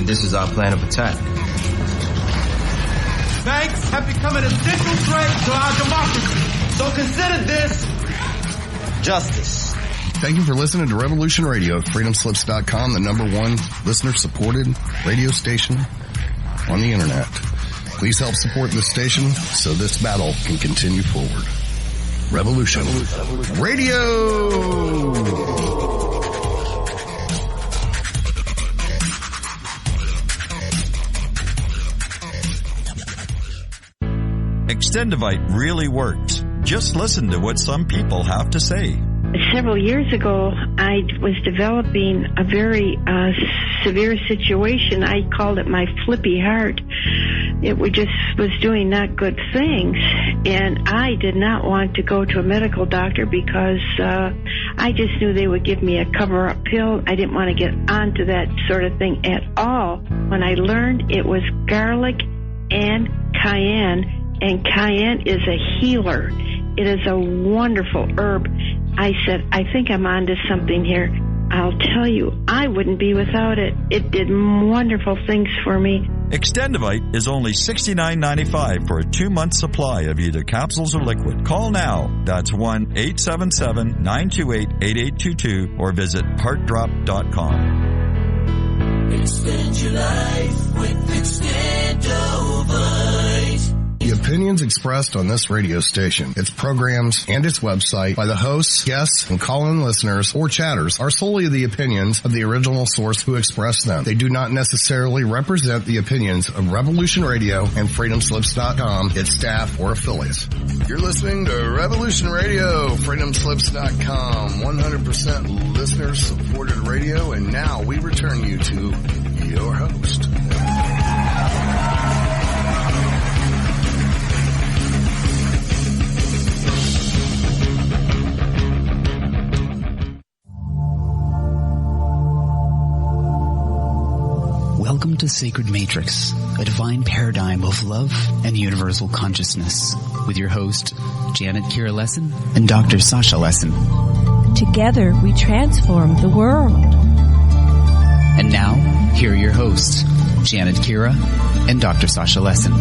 and this is our plan of attack. Banks have become an essential threat to our democracy. So consider this justice. Thank you for listening to Revolution Radio at freedomslips.com, the #1 listener-supported radio station on the internet. Please help support this station so this battle can continue forward. Revolution Radio! Extendivite really works. Just listen to what some people have to say. Several years ago, I was developing a very severe situation. I called it my flippy heart. It was doing not good things, and I did not want to go to a medical doctor because I just knew they would give me a cover-up pill. I didn't want to get onto that sort of thing at all. When I learned it was garlic and cayenne is a healer. It is a wonderful herb. I said, I think I'm onto something here. I'll tell you, I wouldn't be without it. It did wonderful things for me. Extendivite is only $69.95 for a 2-month supply of either capsules or liquid. Call now. That's 1-877-928-8822 or visit heartdrop.com. Extend your life with Extendivite. The opinions expressed on this radio station, its programs, and its website by the hosts, guests, and call-in listeners or chatters are solely the opinions of the original source who expressed them. They do not necessarily represent the opinions of Revolution Radio and freedomslips.com, its staff, or affiliates. You're listening to Revolution Radio, freedomslips.com, 100% listener-supported radio, and now we return you to your host. Welcome to Sacred Matrix, a divine paradigm of love and universal consciousness, with your host, Janet Kira Lessin and Dr. Sasha Lessin. Together we transform the world. And now, here are your hosts, Janet Kira and Dr. Sasha Lessin.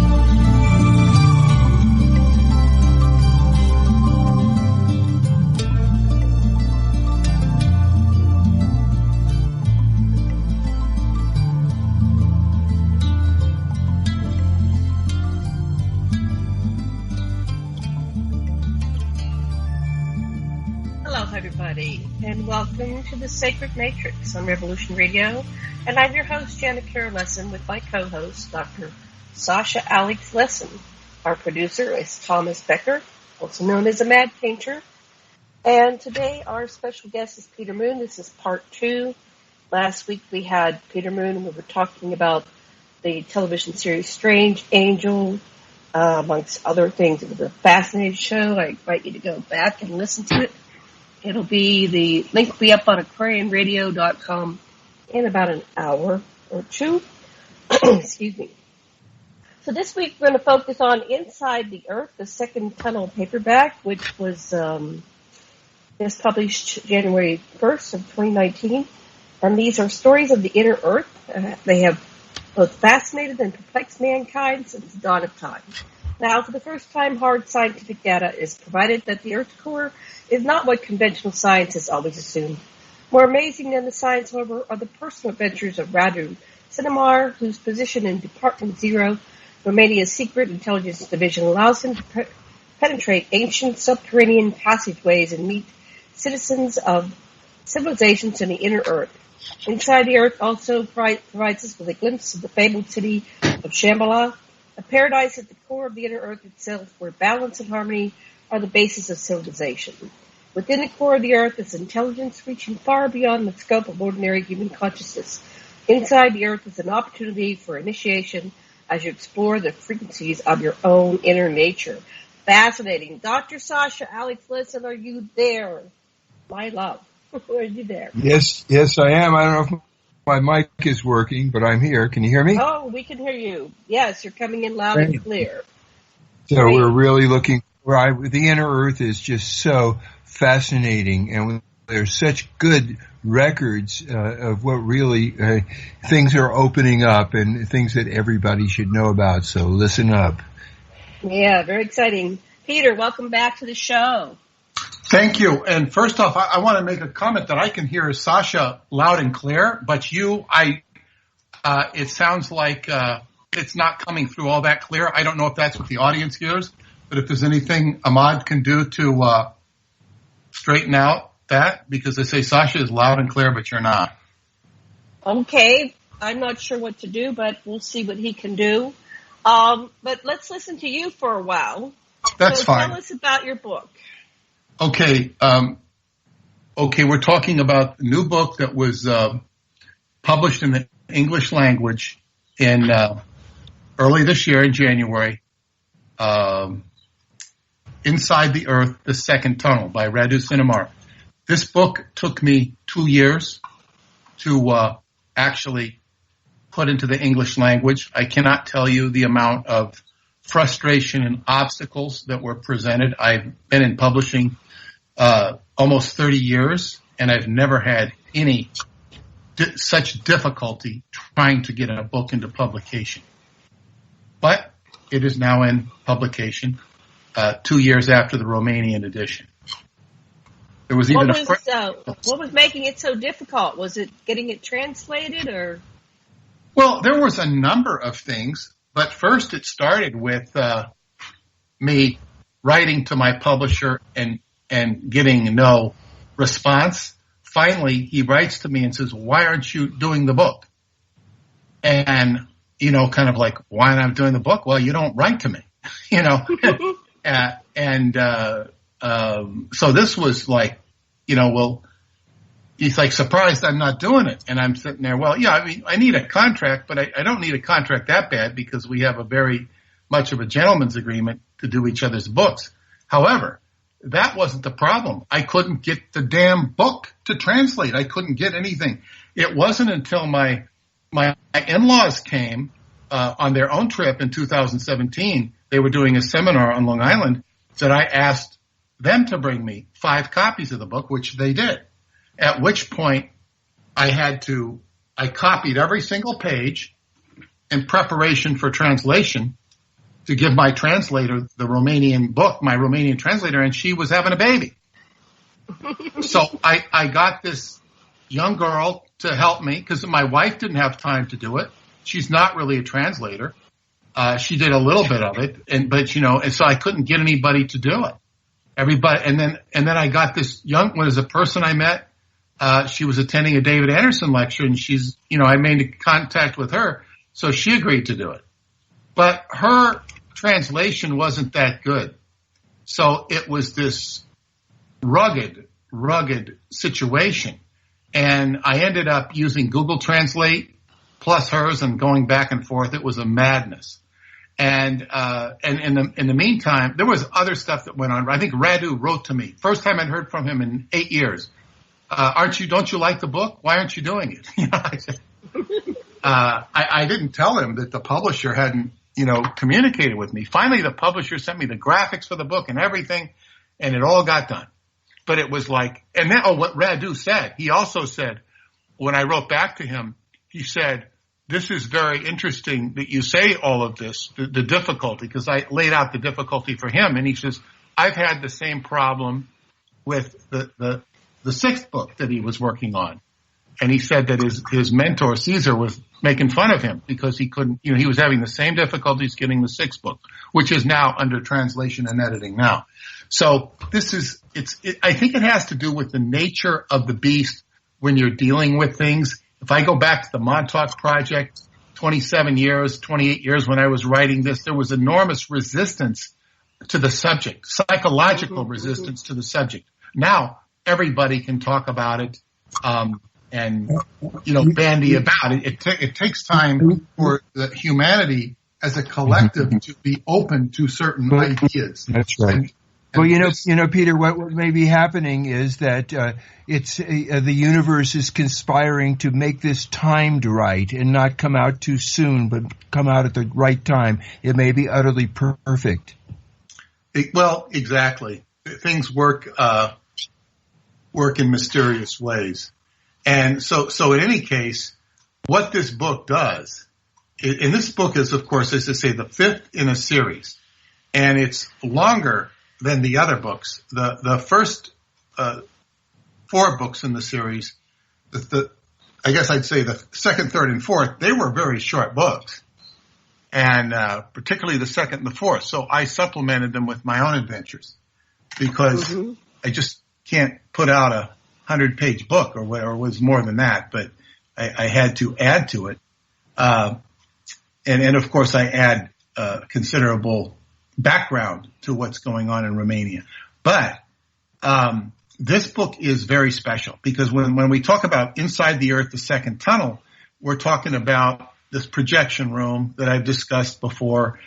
And welcome to the Sacred Matrix on Revolution Radio. And I'm your host, Janet Kira Lessin, with my co-host, Dr. Sasha Alex Lessin. Our producer is Thomas Becker, also known as a Mad Painter. And today our special guest is Peter Moon. This is part 2. Last week we had Peter Moon, and we were talking about the television series Strange Angel, amongst other things. It was a fascinating show. I invite you to go back and listen to it. It'll be, the link will be up on aquarianradio.com in about an hour or two. Excuse me. So this week we're going to focus on Inside the Earth, the second tunnel paperback, which was just published January 1st of 2019. And these are stories of the inner Earth. They have both fascinated and perplexed mankind since the dawn of time. Now, for the first time, hard scientific data is provided that the Earth's core is not what conventional science has always assumed. More amazing than the science, however, are the personal adventures of Radu Cinamar, whose position in Department Zero, Romania's secret intelligence division, allows him to penetrate ancient subterranean passageways and meet citizens of civilizations in the inner Earth. Inside the Earth also provides us with a glimpse of the fabled city of Shambhala, a paradise at the core of the inner Earth itself, where balance and harmony are the basis of civilization. Within the core of the Earth is intelligence reaching far beyond the scope of ordinary human consciousness. Inside the Earth is an opportunity for initiation as you explore the frequencies of your own inner nature. Fascinating. Dr. Sasha Alex Lessin, are you there? My love. Are you there? Yes, I am. I don't know if my mic is working, but I'm here. Can you hear me? Oh, we can hear you. Yes, you're coming in loud and clear. So we're really looking. The inner Earth is just so fascinating, and there's such good records of what really things are opening up and things that everybody should know about. So listen up. Yeah, very exciting. Peter, welcome back to the show. Thank you. And first off, I want to make a comment that I can hear Sasha loud and clear, but it sounds like it's not coming through all that clear. I don't know if that's what the audience hears, but if there's anything Ahmad can do to straighten out that, because they say Sasha is loud and clear, but you're not. Okay. I'm not sure what to do, but we'll see what he can do. But let's listen to you for a while. That's fine. Tell us about your book. Okay. We're talking about a new book that was published in the English language in early this year in January. Inside the Earth, the Second Tunnel by Radu Cinamar. This book took me 2 years to actually put into the English language. I cannot tell you the amount of frustration and obstacles that were presented. I've been in publishing almost 30 years, and I've never had any such difficulty trying to get a book into publication. But it is now in publication 2 years after the Romanian edition. There was even what was making it so difficult? Was it getting it translated, or? Well, there was a number of things, but first it started with me writing to my publisher and getting no response. Finally, he writes to me and says, "Why aren't you doing the book?" And, kind of like, why am I doing the book? Well, you don't write to me, so this was like, he's like surprised I'm not doing it. And I'm sitting there, well, yeah, I mean, I need a contract, but I don't need a contract that bad because we have a very much of a gentleman's agreement to do each other's books. However, that wasn't the problem. I couldn't get the damn book to translate. I couldn't get anything. It wasn't until my in-laws came on their own trip in 2017. They were doing a seminar on Long Island that I asked them to bring me 5 copies of the book, which they did. At which point I copied every single page in preparation for translation to give my translator the Romanian book, my Romanian translator, and she was having a baby. So I got this young girl to help me because my wife didn't have time to do it. She's not really a translator. She did a little bit of it, and so I couldn't get anybody to do it. Everybody, and then I got this young one as a person I met. She was attending a David Anderson lecture, and she's, I made contact with her, so she agreed to do it. But her translation wasn't that good. So it was this rugged situation. And I ended up using Google Translate plus hers and going back and forth. It was a madness. And in the meantime, there was other stuff that went on. I think Radu wrote to me. First time I'd heard from him in 8 years. Don't you like the book? Why aren't you doing it? I said, I didn't tell him that the publisher hadn't, communicated with me. Finally, the publisher sent me the graphics for the book and everything, and it all got done. But it was like, and then, what Radu said, he also said, when I wrote back to him, he said, "This is very interesting that you say all of this, the difficulty," because I laid out the difficulty for him. And he says, "I've had the same problem with the 6th book that he was working on." And he said that his mentor, Caesar, was making fun of him because he couldn't, he was having the same difficulties getting the 6th book, which is now under translation and editing now. So I think it has to do with the nature of the beast when you're dealing with things. If I go back to the Montauk Project, 28 years when I was writing this, there was enormous resistance to the subject, psychological resistance to the subject. Now everybody can talk about it, and bandy about it. It takes time for the humanity as a collective to be open to certain ideas. That's right. Well, Peter, what may be happening is that it's the universe is conspiring to make this timed right and not come out too soon, but come out at the right time. It may be utterly perfect. Exactly. Things work work in mysterious ways. And so in any case, what this book does, and this book is, of course, as I say, the fifth in a series, and it's longer than the other books. The first 4 books in the series, I guess I'd say the second, third, and fourth, they were very short books, and particularly the second and the fourth. So I supplemented them with my own adventures because I just can't put out a 100-page book or whatever. It was more than that, but I had to add to it. And of course I add considerable background to what's going on in Romania. But this book is very special because when we talk about Inside the Earth, the Second Tunnel, we're talking about this projection room that I've discussed before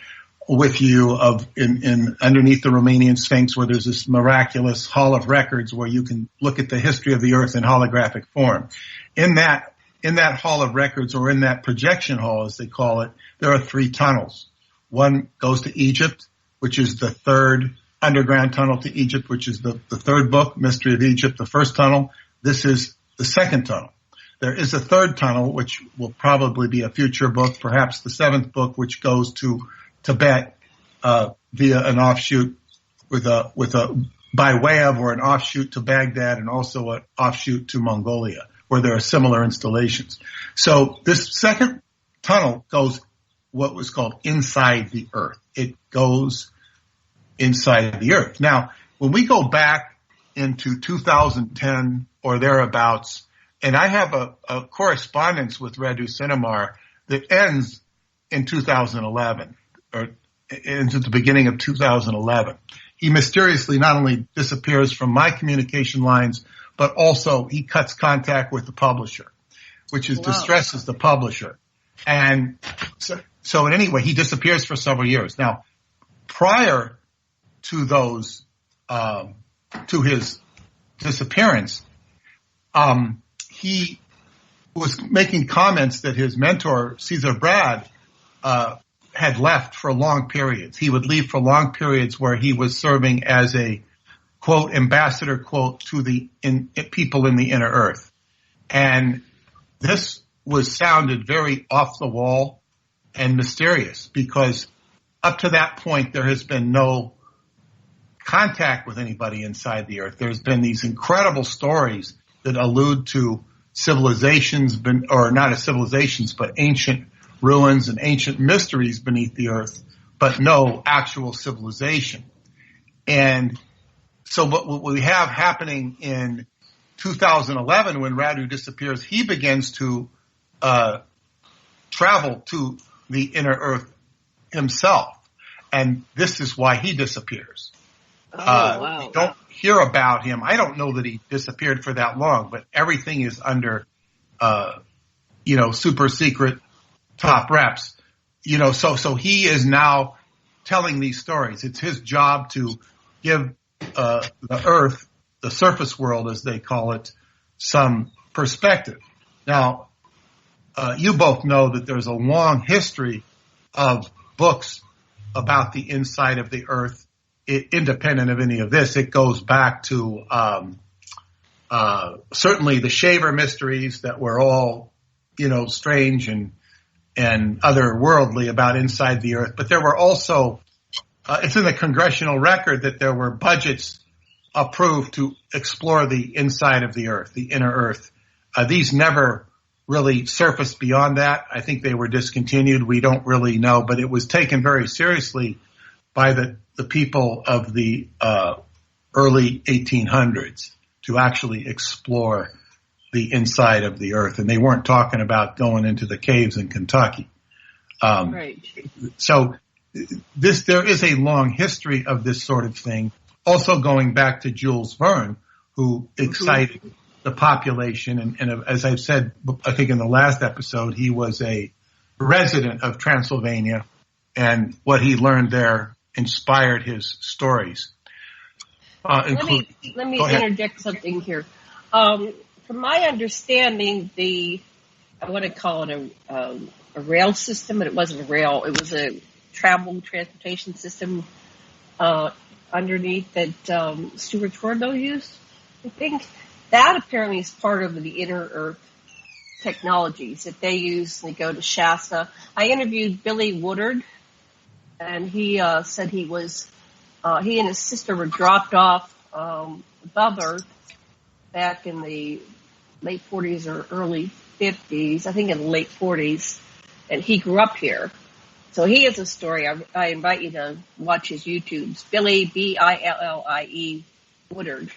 with you in underneath the Romanian Sphinx, where there's this miraculous hall of records where you can look at the history of the Earth in holographic form. In that hall of records, or in that projection hall, as they call it, there are 3 tunnels. One goes to Egypt, which is the third underground tunnel to Egypt, which is the third book, Mystery of Egypt, the first tunnel. This is the second tunnel. There is a third tunnel, which will probably be a future book, perhaps the 7th book, which goes to Tibet via an offshoot by way of, or an offshoot to Baghdad, and also an offshoot to Mongolia, where there are similar installations. So this second tunnel goes what was called inside the Earth. It goes inside the Earth. Now, when we go back into 2010 or thereabouts, and I have a correspondence with Radu Cinamar that ends in 2011, or into the beginning of 2011. He mysteriously not only disappears from my communication lines, but also he cuts contact with the publisher, which distresses the publisher. And so in any way, he disappears for several years. Now, prior to those, to his disappearance, he was making comments that his mentor, Caesar Brad, had left for long periods. He would leave for long periods where he was serving as a, quote, ambassador, quote, to the people in the inner earth. And this sounded very off the wall and mysterious, because up to that point there has been no contact with anybody inside the earth. There's been these incredible stories that allude to civilizations, or not as civilizations, but ancient ruins and ancient mysteries beneath the earth, but no actual civilization. And so what we have happening in 2011, when Radu disappears, he begins to travel to the inner earth himself. And this is why he disappears. Wow. We don't hear about him. I don't know that he disappeared for that long, but everything is under, super secret top reps, so he is now telling these stories. It's his job to give the earth, the surface world, as they call it, some perspective. Now, you both know that there's a long history of books about the inside of the earth, independent of any of this. It goes back to certainly the Shaver mysteries that were all, strange and otherworldly about inside the earth. But there were also, it's in the congressional record that there were budgets approved to explore the inside of the earth, the inner earth. These never really surfaced beyond that. I think they were discontinued. We don't really know, but it was taken very seriously by the people of the early 1800s to actually explore the inside of the earth. And they weren't talking about going into the caves in Kentucky. Right. So there is a long history of this sort of thing. Also going back to Jules Verne, who excited the population. And as I've said, I think in the last episode, he was a resident of Transylvania, and what he learned there inspired his stories. Let me interject something here. From my understanding, I want to call it a rail system, but it wasn't a rail. It was a transportation system underneath that Stuart Torbo used, I think. that apparently is part of the inner earth technologies that they use. They go to Shasta. I interviewed Billy Woodard, and he said he and his sister were dropped off above Earth back in the late 40s or early 50s, I think in the late 40s, and he grew up here. So he has a story. I invite you to watch his YouTubes. Billy, Billie, Woodard,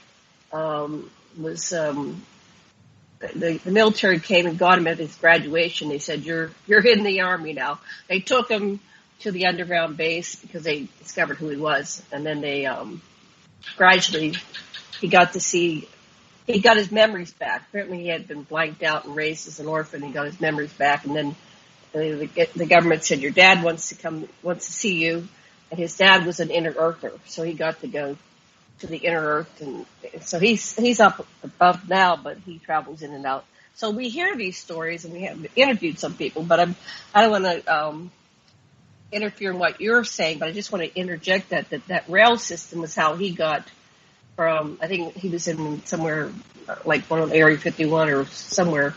was the military came and got him at his graduation. They said, you're in the Army now. They took him to the underground base because they discovered who he was. And then they gradually, he got his memories back. Apparently he had been blanked out and raised as an orphan. He got his memories back. And then the government said, your dad wants to see you. And his dad was an inner earther. So he got to go to the inner earth. And so he's up above now, but he travels in and out. So we hear these stories, and we have interviewed some people, but I don't want to interfere in what you're saying, but I just want to interject that rail system was how he got from, I think he was in somewhere like one of Area 51 or somewhere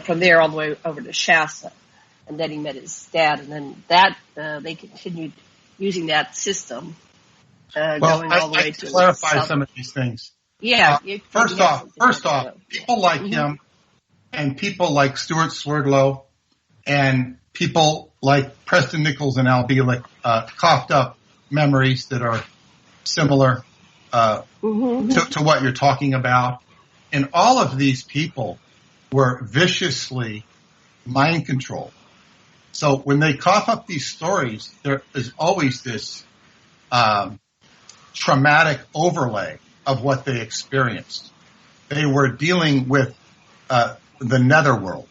from there all the way over to Shasta. And then he met his dad, and then that they continued using that system. Going all the way to clarify some of these things. Yeah. First off, people like him and people like Stuart Swerdlow and people like Preston Nichols and Al Bielek coughed up memories that are similar to what you're talking about. And all of these people were viciously mind controlled. So when they cough up these stories, there is always this traumatic overlay of what they experienced. They were dealing with the netherworld.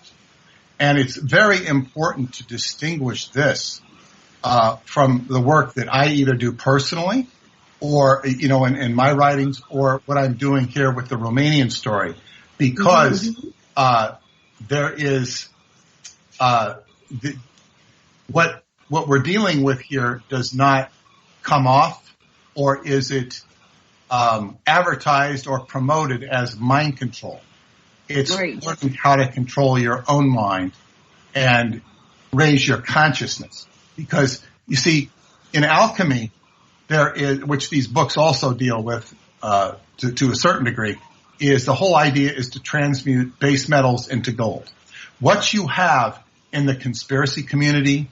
And it's very important to distinguish this from the work that I either do personally or, in my writings or what I'm doing here with the Romanian story, because there is what we're dealing with here does not come off, or is it advertised or promoted as mind control. It's learning how to control your own mind and raise your consciousness. Because, you see, in alchemy, there is, which these books also deal with to a certain degree, is the whole idea is to transmute base metals into gold. What you have in the conspiracy community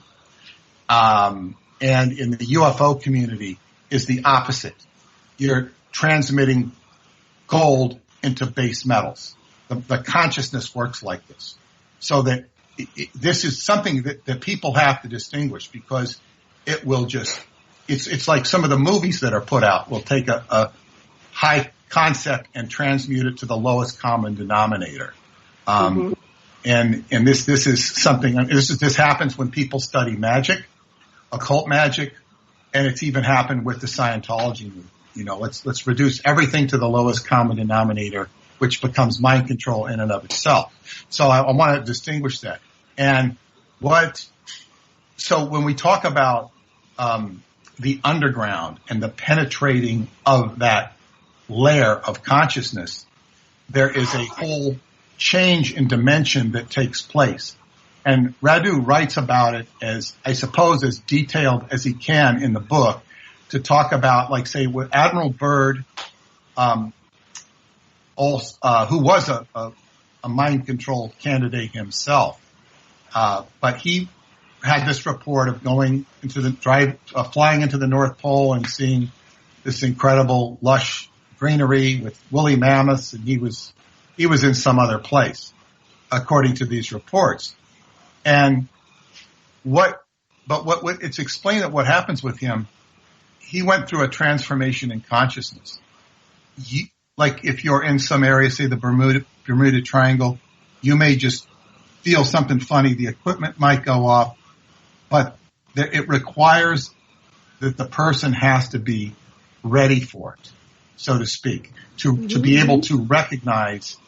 and in the UFO community is the opposite. You're transmitting gold into base metals. The consciousness works like this. So that this is something that people have to distinguish, because it will just, it's like some of the movies that are put out will take a high concept and transmute it to the lowest common denominator. And this is something, this happens when people study magic, occult magic, and it's even happened with the Scientology movement. Let's reduce everything to the lowest common denominator, which becomes mind control in and of itself. So I want to distinguish that. And so when we talk about the underground and the penetrating of that layer of consciousness, there is a whole change in dimension that takes place. And Radu writes about it as, I suppose, as detailed as he can in the book, to talk about, like, say, with Admiral Byrd, who was a mind control candidate himself, but he had this report of going into flying into the North Pole and seeing this incredible lush greenery with woolly mammoths, and he was in some other place, according to these reports. And what it's explained that what happens with him, he went through a transformation in consciousness. Like if you're in some area, say the Bermuda Triangle, you may just feel something funny. The equipment might go off, but it requires that the person has to be ready for it, so to speak, to be able to recognize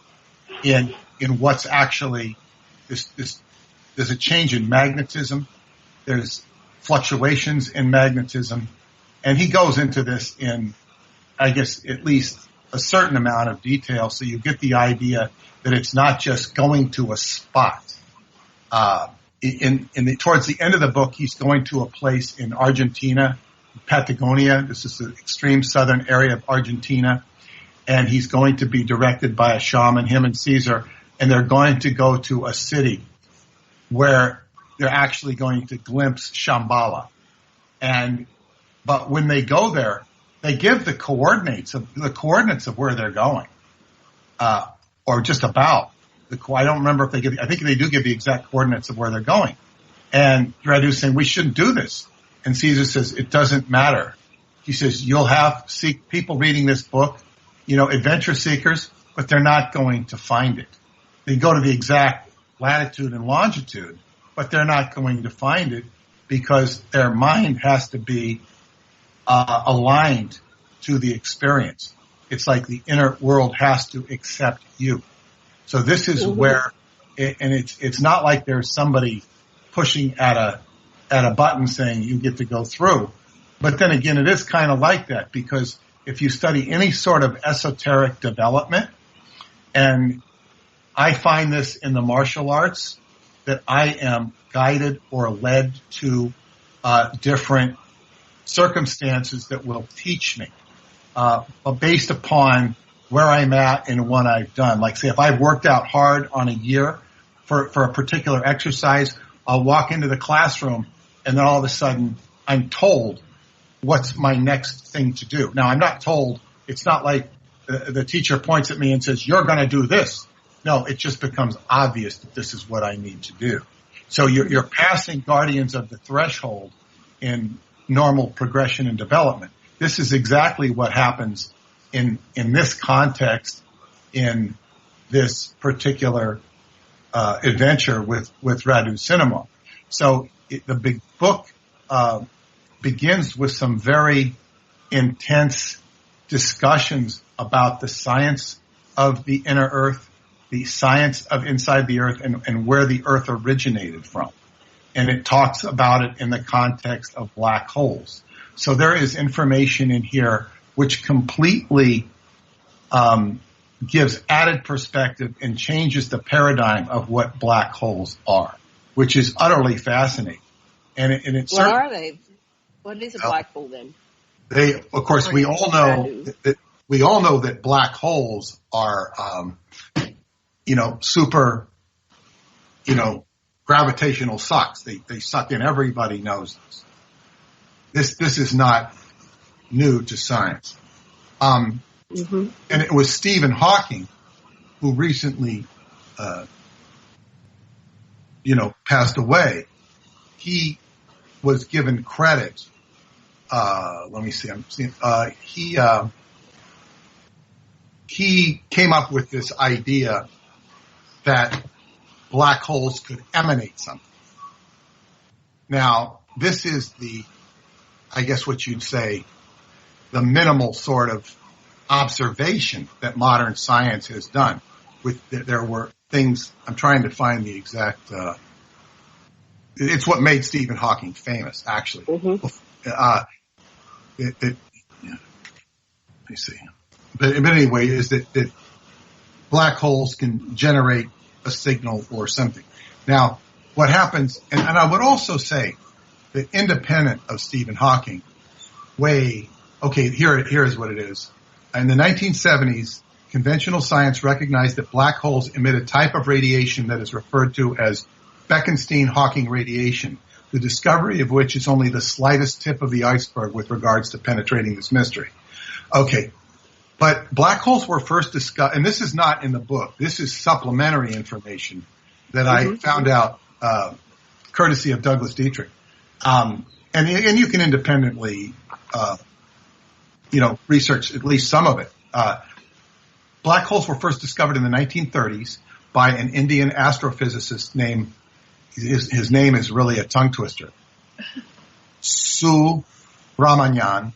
in what's actually this. There's a change in magnetism. There's fluctuations in magnetism. And he goes into this in, I guess, at least a certain amount of detail, so you get the idea that it's not just going to a spot. Towards the end of the book, he's going to a place in Argentina, Patagonia. This is the extreme southern area of Argentina. And he's going to be directed by a shaman, him and Caesar, and they're going to go to a city where they're actually going to glimpse Shambhala. But when they go there, they give the coordinates of where they're going, or just about. I don't remember if they give. I think they do give the exact coordinates of where they're going. And Radu's saying we shouldn't do this, and Caesar says it doesn't matter. He says you'll have people reading this book, adventure seekers, but they're not going to find it. They go to the exact latitude and longitude, but they're not going to find it because their mind has to be aligned to the experience. It's like the inner world has to accept you. So this is where, and it's not like there's somebody pushing at a button saying you get to go through. But then again, it is kind of like that, because if you study any sort of esoteric development, and I find this in the martial arts, that I am guided or led to different circumstances that will teach me, based upon where I'm at and what I've done. Like, say, if I've worked out hard on a year for a particular exercise, I'll walk into the classroom and then all of a sudden I'm told what's my next thing to do. Now, I'm not told. It's not like the teacher points at me and says, you're going to do this. No, it just becomes obvious that this is what I need to do. So you're passing guardians of the threshold in normal progression and development. This is exactly what happens in this context, in this particular adventure with Radu Cinamar. So the big book begins with some very intense discussions about the science of the inner earth, the science of inside the earth, and where the earth originated from. And it talks about it in the context of black holes. So there is information in here which completely gives added perspective and changes the paradigm of what black holes are, which is utterly fascinating. And it's what are they? What is a black hole then? They, of course, we all know that black holes are, super, gravitational sucks. They suck in. Everybody knows this. This is not new to science. And it was Stephen Hawking who recently, passed away. He was given credit. Let me see. I'm seeing. He came up with this idea that black holes could emanate something. Now, this is what you'd say, the minimal sort of observation that modern science has done. There were things, I'm trying to find the exact, it's what made Stephen Hawking famous, actually. Let me see. But anyway, is that black holes can generate a signal or something. Now, what happens, and I would also say that independent of Stephen Hawking, here is what it is. In the 1970s, conventional science recognized that black holes emit a type of radiation that is referred to as Bekenstein-Hawking radiation, the discovery of which is only the slightest tip of the iceberg with regards to penetrating this mystery. Okay. But black holes were first discovered, and this is not in the book. This is supplementary information that I found out, courtesy of Douglas Dietrich. And you can independently, research at least some of it. Black holes were first discovered in the 1930s by an Indian astrophysicist named, his name is really a tongue twister, Subramanian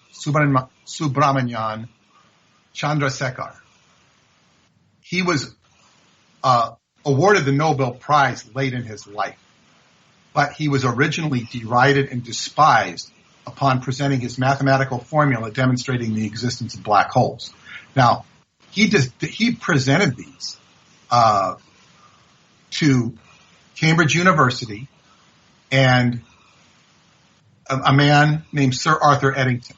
Chandrasekhar. He was awarded the Nobel Prize late in his life, but he was originally derided and despised upon presenting his mathematical formula demonstrating the existence of black holes. Now, he presented these to Cambridge University and a man named Sir Arthur Eddington.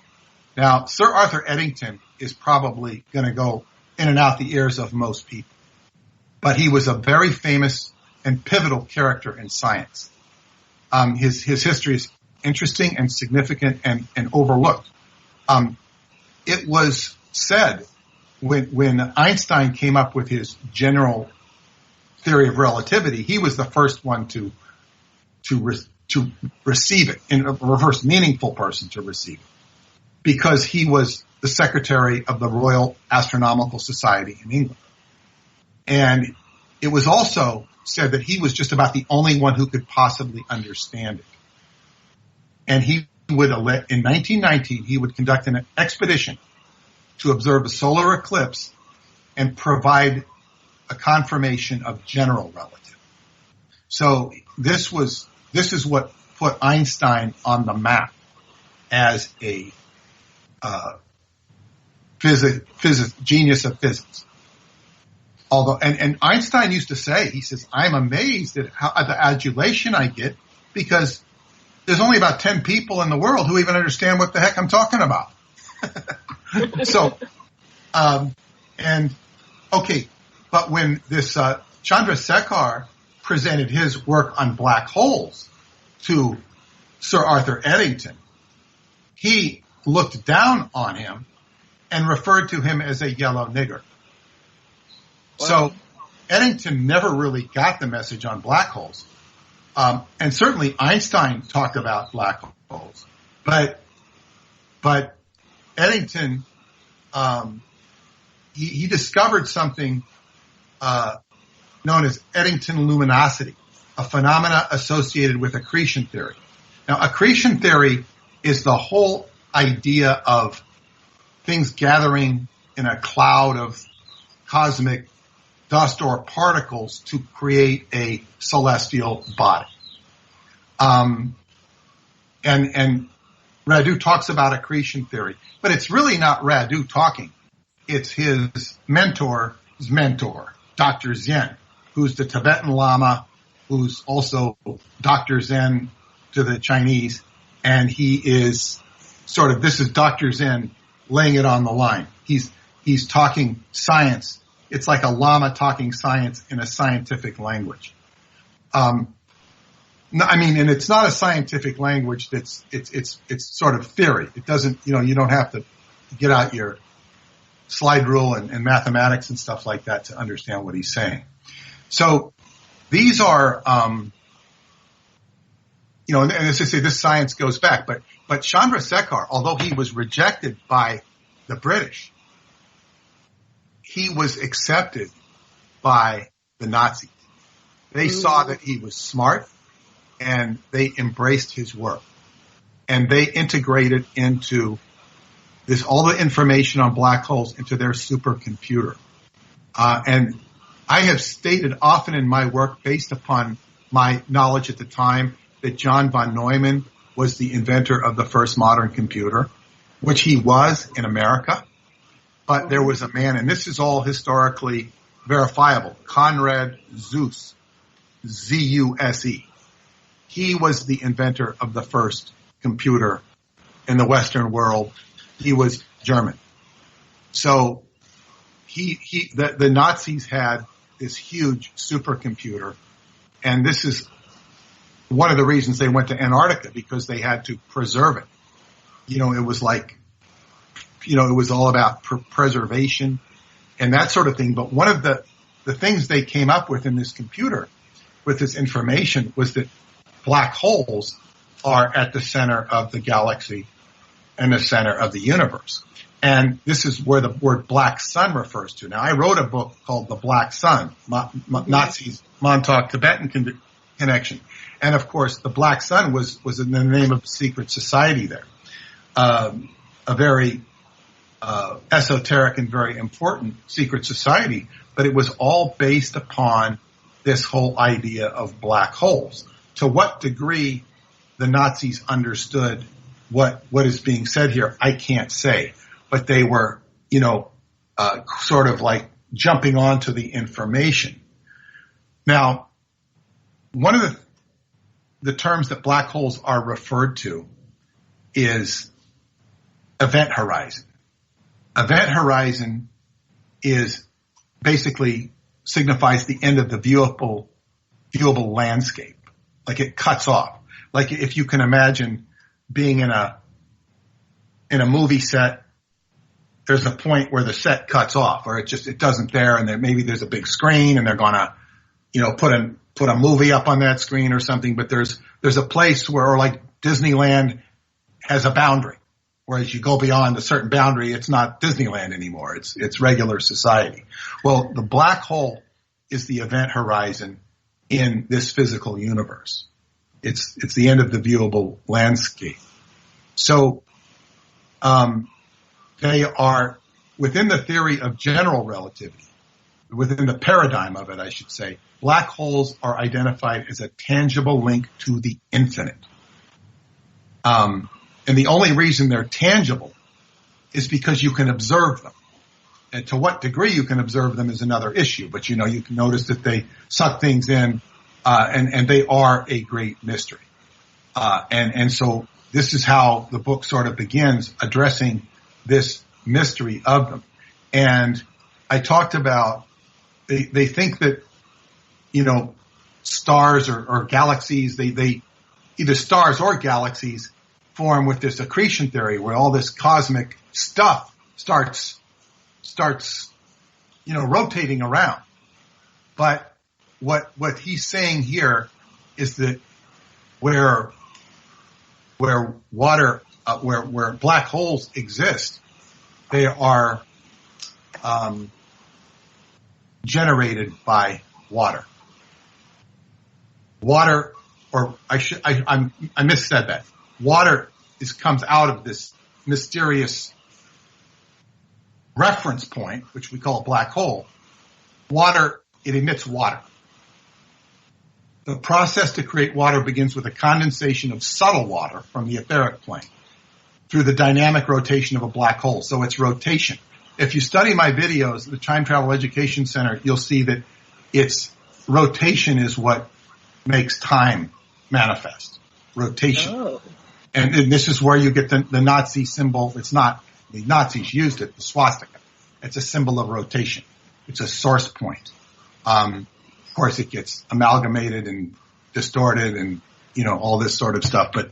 Now, Sir Arthur Eddington is probably going to go in and out the ears of most people, but he was a very famous and pivotal character in science. His history is interesting and significant and overlooked. It was said when Einstein came up with his general theory of relativity, he was the first one to receive it, in a first meaningful person to receive it, because he was the secretary of the Royal Astronomical Society in England. And it was also said that he was just about the only one who could possibly understand it. And he would, in 1919, he would conduct an expedition to observe a solar eclipse and provide a confirmation of general relativity. So this is what put Einstein on the map as a genius of physics. Although, and Einstein used to say, he says, I'm amazed at the adulation I get because there's only about 10 people in the world who even understand what the heck I'm talking about. So, but when this Chandrasekhar presented his work on black holes to Sir Arthur Eddington, he looked down on him and referred to him as a yellow nigger. Wow. So Eddington never really got the message on black holes. And certainly Einstein talked about black holes. But Eddington, he discovered something known as Eddington luminosity, a phenomena associated with accretion theory. Now, accretion theory is the whole idea of things gathering in a cloud of cosmic dust or particles to create a celestial body. And Radu talks about accretion theory, but it's really not Radu talking. It's his mentor, Dr. Zen, who's the Tibetan Lama, who's also Dr. Zen to the Chinese. And he is this is Dr. Zen laying it on the line. He's talking science. It's like a Lama talking science in a scientific language. And it's not a scientific language it's sort of theory. It doesn't, you don't have to get out your slide rule and mathematics and stuff like that to understand what he's saying. So these are, and as I say, this science goes back, but Chandrasekhar, although he was rejected by the British, he was accepted by the Nazis. They saw that he was smart and they embraced his work and they integrated into all the information on black holes into their supercomputer. And I have stated often in my work, based upon my knowledge at the time, that John von Neumann was the inventor of the first modern computer, which he was in America. But there was a man, and this is all historically verifiable, Conrad Zuse, Z-U-S-E. He was the inventor of the first computer in the Western world. He was German. So the Nazis had this huge supercomputer, and this is one of the reasons they went to Antarctica, because they had to preserve it. It was like, it was all about preservation and that sort of thing. But one of the things they came up with in this computer, with this information, was that black holes are at the center of the galaxy and the center of the universe. And this is where the word black sun refers to. Now, I wrote a book called The Black Sun, Nazis, Montauk-Tibetan Connection. And, of course, the Black Sun was in the name of a secret society there, a very esoteric and very important secret society, but it was all based upon this whole idea of black holes. To what degree the Nazis understood what is being said here, I can't say, but they were, sort of like jumping onto the information. Now, one of the terms that black holes are referred to is event horizon. Event horizon is basically signifies the end of the viewable landscape. Like it cuts off. Like if you can imagine being in a movie set, there's a point where the set cuts off, or it doesn't there, and then maybe there's a big screen, and they're gonna, put a movie up on that screen or something. But there's a place where, or like Disneyland has a boundary, whereas you go beyond a certain boundary, it's not Disneyland anymore. It's regular society. Well, the black hole is the event horizon in this physical universe. It's the end of the viewable landscape. So, they are within the theory of general relativity, within the paradigm of it, I should say. Black holes are identified as a tangible link to the infinite. And the only reason they're tangible is because you can observe them. And to what degree you can observe them is another issue. But, you can notice that they suck things in, and they are a great mystery. And so this is how the book sort of begins, addressing this mystery of them. And I talked about, they think that, stars or galaxies, they either stars or galaxies form with this accretion theory, where all this cosmic stuff starts, rotating around. But what he's saying here is that where water, where black holes exist, they are generated by water. Water, or I missaid that. Water comes out of this mysterious reference point, which we call a black hole. Water, it emits water. The process to create water begins with a condensation of subtle water from the etheric plane through the dynamic rotation of a black hole. So it's rotation. If you study my videos, the Time Travel Education Center, you'll see that its rotation is what makes time manifest. Rotation. Oh. And this is where you get the Nazi symbol. It's not, the Nazis used it, the swastika. It's a symbol of rotation. It's a source point. Of course, it gets amalgamated and distorted and, all this sort of stuff, but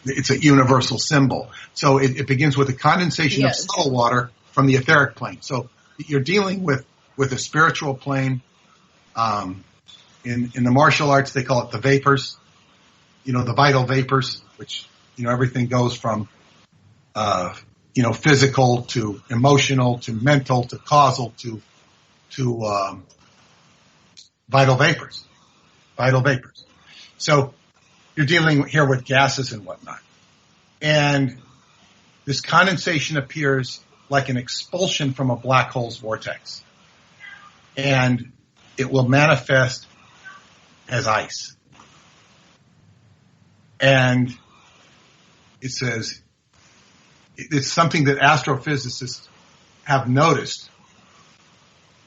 it's a universal symbol. So it begins with a condensation of subtle water from the etheric plane. So you're dealing with a spiritual plane. In the martial arts, they call it the vapors, the vital vapors, which, everything goes from, physical to emotional to mental to causal to vital vapors. So you're dealing here with gases and whatnot. And this condensation appears like an expulsion from a black hole's vortex. And it will manifest as ice. And it says it's something that astrophysicists have noticed,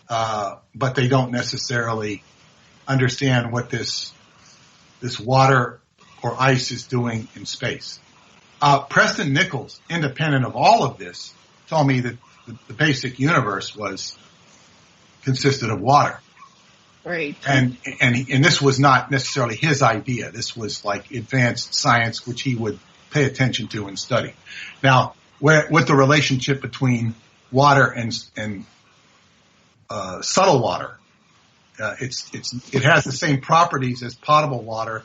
but they don't necessarily understand what this water or ice is doing in space. Preston Nichols, independent of all of this, told me that the basic universe consisted of water. Right. And this was not necessarily his idea. This was like advanced science, which he would pay attention to and study. Now, with the relationship between water and subtle water, it has the same properties as potable water,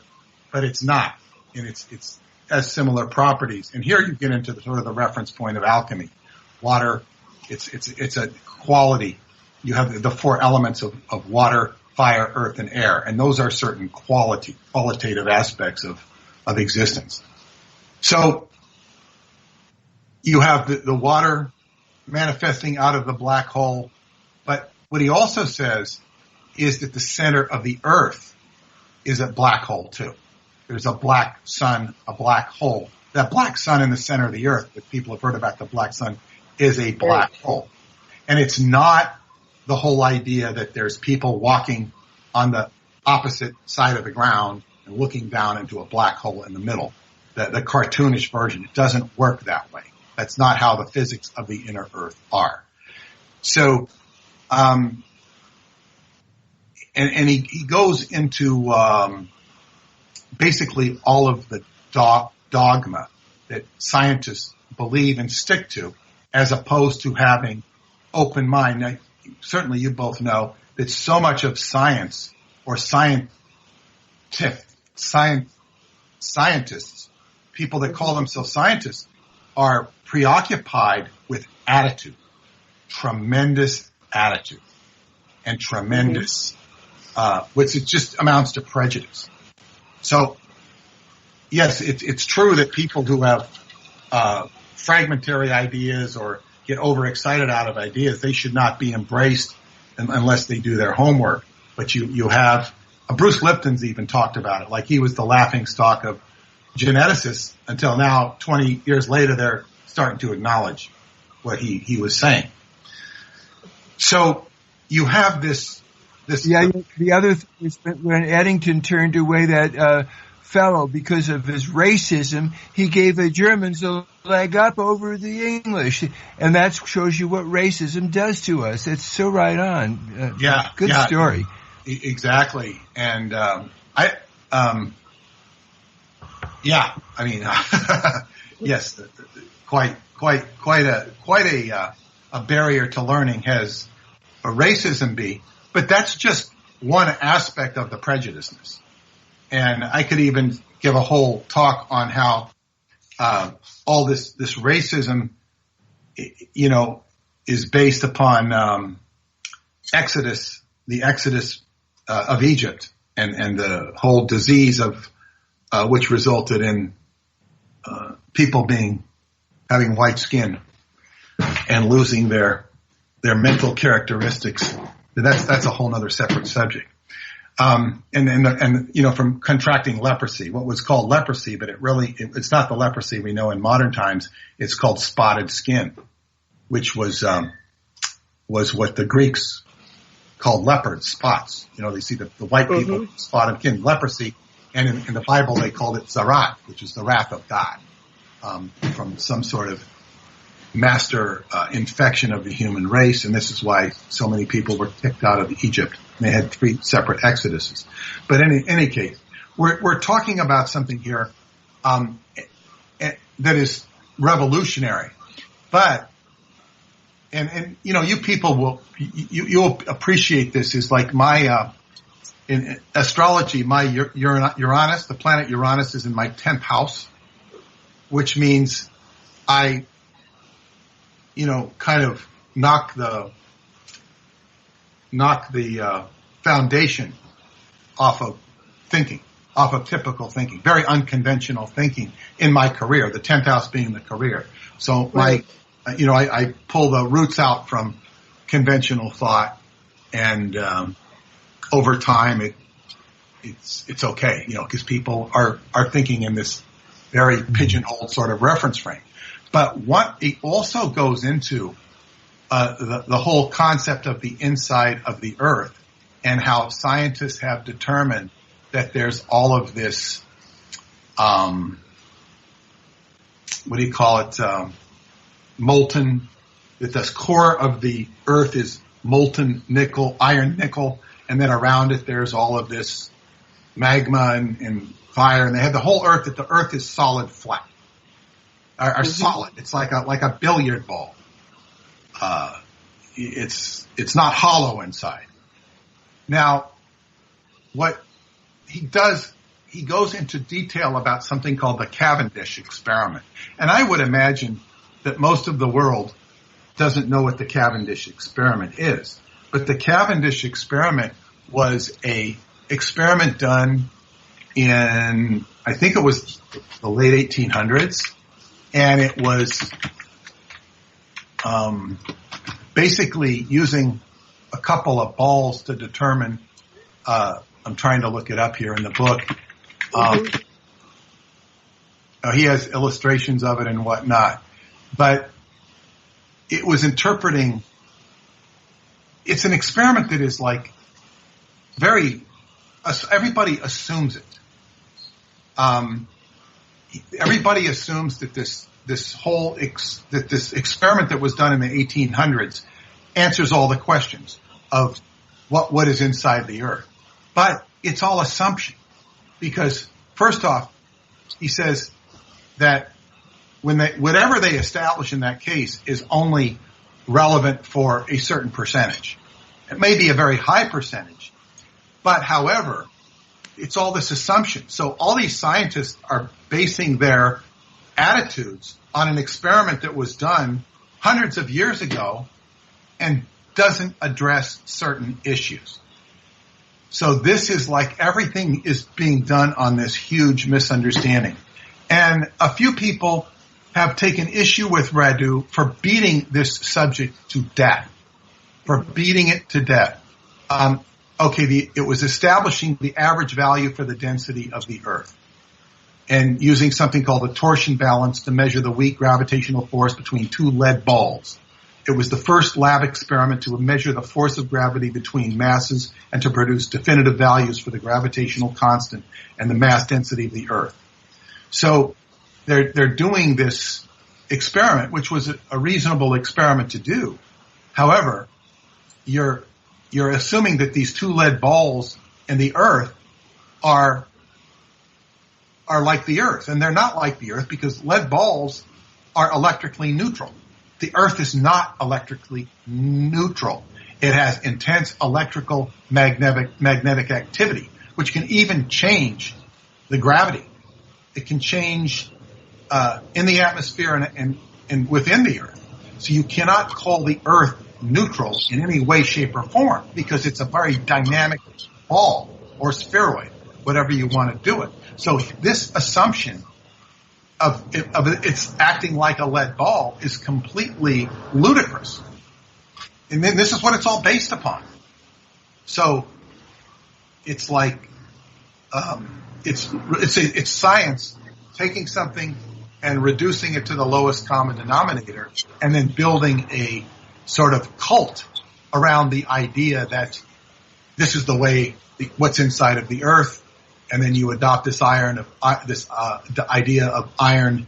but it's not, and it has similar properties. And here you get into the reference point of alchemy. Water, it's a quality. You have the four elements of water, fire, earth, and air, and those are certain qualitative aspects of existence. So you have the water manifesting out of the black hole, but what he also says is that the center of the earth is a black hole too. There's a black sun, a black hole. That black sun in the center of the earth that people have heard about, the black sun, is a black hole. And it's not the whole idea that there's people walking on the opposite side of the ground and looking down into a black hole in the middle. The cartoonish version. It doesn't work that way. That's not how the physics of the inner Earth are. So, and he goes into basically all of the dogma that scientists believe and stick to, as opposed to having open mind. Now, certainly you both know that so much of science or scientists, people that call themselves scientists, are preoccupied with attitude, tremendous attitude, and tremendous, which it just amounts to prejudice. So, yes, it's true that people who have fragmentary ideas or get overexcited out of ideas, they should not be embraced unless they do their homework. But you have, Bruce Lipton's even talked about it, like he was the laughingstock of geneticists until now, 20 years later, they're starting to acknowledge what he was saying. So you have this. Yeah, the other thing is that when Eddington turned away that fellow because of his racism, he gave the Germans a leg up over the English, and that shows you what racism does to us. It's so right on. Good story. Exactly, and yes, quite a barrier to learning has a racism be, but that's just one aspect of the prejudiceness. And I could even give a whole talk on how all this racism, is based upon the Exodus of Egypt, and the whole disease of which resulted in people having white skin and losing their mental characteristics. That's a whole other separate subject. And from contracting leprosy, what was called leprosy, but it's not the leprosy we know in modern times. It's called spotted skin, which was what the Greeks called leopards, spots. They see the white people with spotted skin, leprosy, and in the Bible they called it zarat, which is the wrath of God, from some sort of master infection of the human race, and this is why so many people were kicked out of Egypt. They had 3 separate exoduses. But in any case, we're talking about something here that is revolutionary. But and you people you'll appreciate this. Is like my in astrology, my Uranus, the planet Uranus, is in my 10th house, which means I kind of knock the foundation off of thinking, off of typical thinking, very unconventional thinking in my career, the 10th house being the career. So I pull the roots out from conventional thought, and over time it's okay, because people are thinking in this very pigeonholed sort of reference frame. But what it also goes into the whole concept of the inside of the Earth, and how scientists have determined that there's all of this, molten, that the core of the Earth is molten nickel, iron nickel, and then around it there's all of this magma and fire, and they have the whole Earth, that the Earth is solid flat. Are solid. It's like a billiard ball. It's not hollow inside. Now, what he does, he goes into detail about something called the Cavendish experiment. And I would imagine that most of the world doesn't know what the Cavendish experiment is. But the Cavendish experiment was a experiment done in, I think it was the late 1800s. And it was basically using a couple of balls to determine, I'm trying to look it up here in the book. He has illustrations of it and whatnot. But it was interpreting it's an experiment that is like everybody assumes it. Everybody assumes that this experiment that was done in the 1800s answers all the questions of what is inside the earth. But it's all assumption, because first off, he says that whatever they establish in that case is only relevant for a certain percentage. It may be a very high percentage, but however, it's all this assumption. So all these scientists are basing their attitudes on an experiment that was done hundreds of years ago and doesn't address certain issues. So this is like everything is being done on this huge misunderstanding. And a few people have taken issue with Radu for beating this subject to death, for beating it to death. It was establishing the average value for the density of the Earth and using something called a torsion balance to measure the weak gravitational force between two lead balls. It was the first lab experiment to measure the force of gravity between masses and to produce definitive values for the gravitational constant and the mass density of the Earth. So they're doing this experiment, which was a reasonable experiment to do. However, you're assuming that these two lead balls and the Earth are like the Earth, and they're not like the Earth because lead balls are electrically neutral. The Earth is not electrically neutral. It has intense electrical magnetic activity, which can even change the gravity. It can change in the atmosphere and within the Earth. So you cannot call the Earth neutral in any way, shape, or form because it's a very dynamic ball or spheroid, whatever you want to do it. So this assumption of it's acting like a lead ball is completely ludicrous. And then this is what it's all based upon. So it's like it's science taking something and reducing it to the lowest common denominator and then building a sort of cult around the idea that this is the way what's inside of the Earth. And then you adopt the idea of iron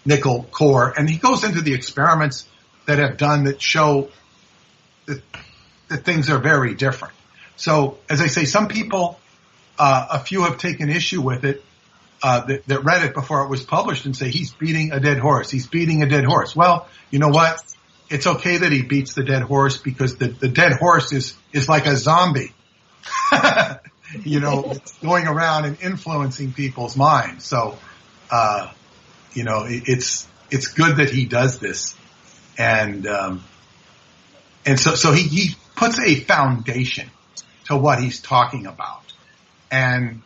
nickel core. And he goes into the experiments that have done that show that things are very different. So, as I say, some people, a few have taken issue with it, that read it before it was published and say, he's beating a dead horse. He's beating a dead horse. Well, you know what? It's okay that he beats the dead horse because the dead horse is like a zombie. It's going around and influencing people's minds. So, it's good that he does this. And so he puts a foundation to what he's talking about and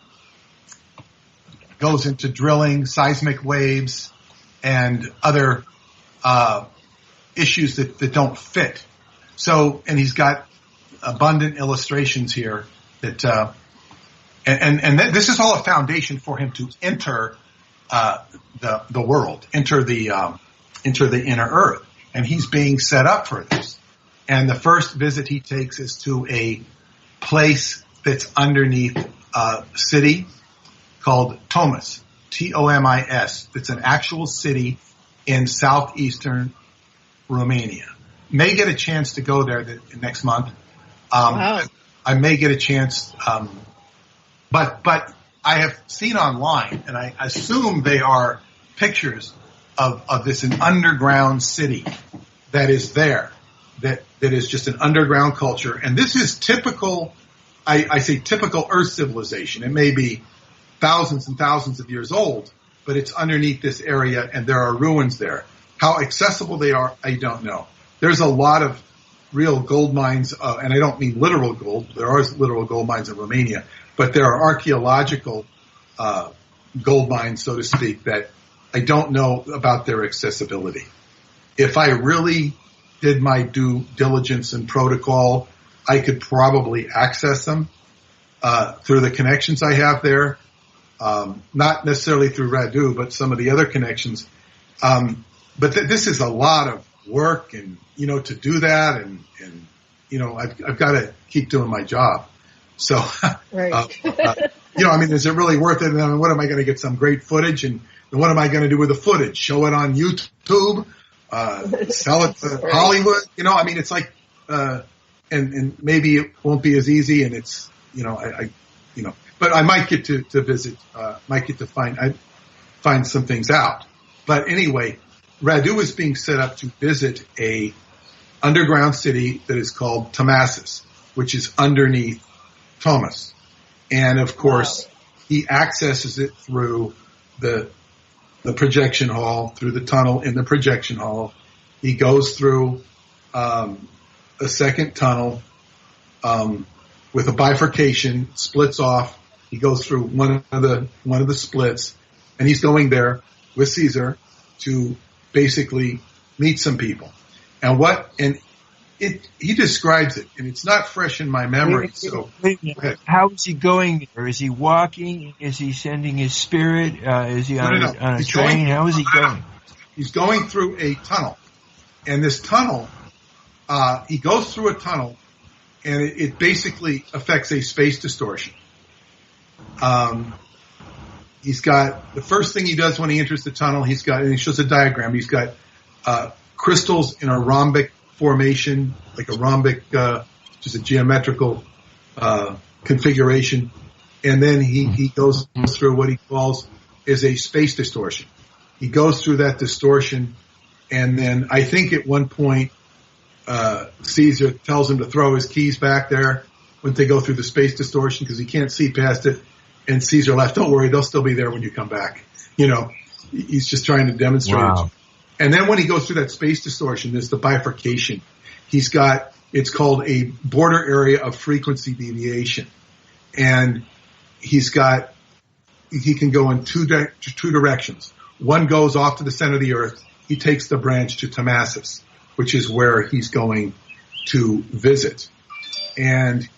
goes into drilling, seismic waves, and other, issues that don't fit. So, and he's got abundant illustrations here that, and this is all a foundation for him to enter the world, enter the inner Earth, and he's being set up for this. And the first visit he takes is to a place that's underneath a city called Tomis, Tomis. It's an actual city in southeastern Romania. May get a chance to go there next month. Wow. I may get a chance. But I have seen online, and I assume they are pictures of this an underground city that is there, that is just an underground culture. And this is typical, I say typical Earth civilization. It may be thousands and thousands of years old, but it's underneath this area, and there are ruins there. How accessible they are, I don't know. There's a lot of real gold mines, and I don't mean literal gold. There are literal gold mines in Romania. But there are archaeological gold mines, so to speak, that I don't know about their accessibility. If I really did my due diligence and protocol, I could probably access them through the connections I have there. Not necessarily through Radu, but some of the other connections. But this is a lot of work and, to do that and I've got to keep doing my job. So, right. Is it really worth it? And what am I going to get some great footage? And what am I going to do with the footage? Show it on YouTube? Sell it to Hollywood? It's like, and maybe it won't be as easy, and it's, but I might get to visit, might get to find some things out. But anyway, Radu is being set up to visit a underground city that is called Tamasis, which is underneath Thomas. And of course, he accesses it through the projection hall, through the tunnel in the projection hall. He goes through a second tunnel with a bifurcation, splits off. He goes through one of the splits, and he's going there with Caesar to basically meet some people. He describes it, and it's not fresh in my memory. So, how is he going there? Is he walking? Is he sending his spirit? Is he on a train? How is he going? He's going through a tunnel, and this tunnel, he goes through a tunnel, and it basically affects a space distortion. He's got the first thing he does when he enters the tunnel. And he shows a diagram. He's got crystals in a rhombic formation, like a rhombic, just a geometrical configuration, and then he goes through what he calls is a space distortion. He goes through that distortion, and then I think at one point Caesar tells him to throw his keys back there when they go through the space distortion because he can't see past it. And Caesar laughs, "Don't worry, they'll still be there when you come back." He's just trying to demonstrate. Wow. And then when he goes through that space distortion, there's the bifurcation. It's called a border area of frequency deviation. And he can go in two directions. One goes off to the center of the earth. He takes the branch to Tamasis, which is where he's going to visit. And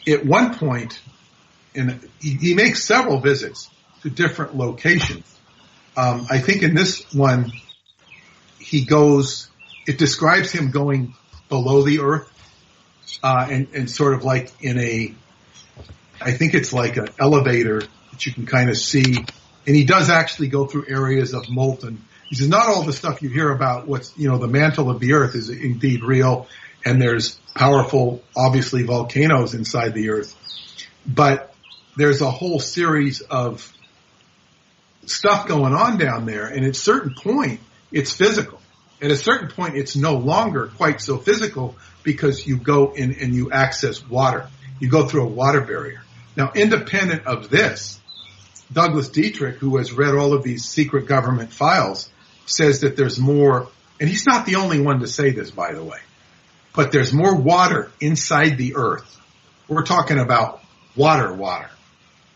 at one point, and he makes several visits to different locations. I think in this one, it describes him going below the earth, and sort of like I think it's like an elevator that you can kind of see. And he does actually go through areas of molten. He says, not all the stuff you hear about the mantle of the earth is indeed real. And there's powerful, obviously, volcanoes inside the earth. But there's a whole series of stuff going on down there, and at a certain point, it's physical. At a certain point, it's no longer quite so physical because you go in and you access water. You go through a water barrier. Now, independent of this, Douglas Dietrich, who has read all of these secret government files, says that there's more, and he's not the only one to say this, by the way, but there's more water inside the earth. We're talking about water,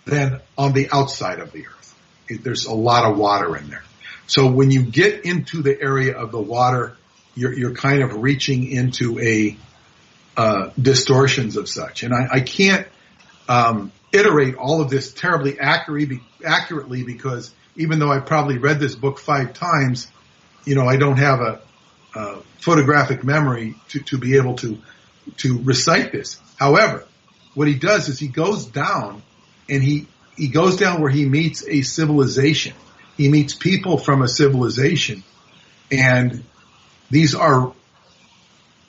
than on the outside of the earth. There's a lot of water in there. So when you get into the area of the water, you're kind of reaching into distortions of such. And I can't iterate all of this terribly accurately because even though I probably read this book 5 times, I don't have a photographic memory to be able to recite this. However, what he does is he goes down and he goes down where he meets a civilization. He meets people from a civilization, and these are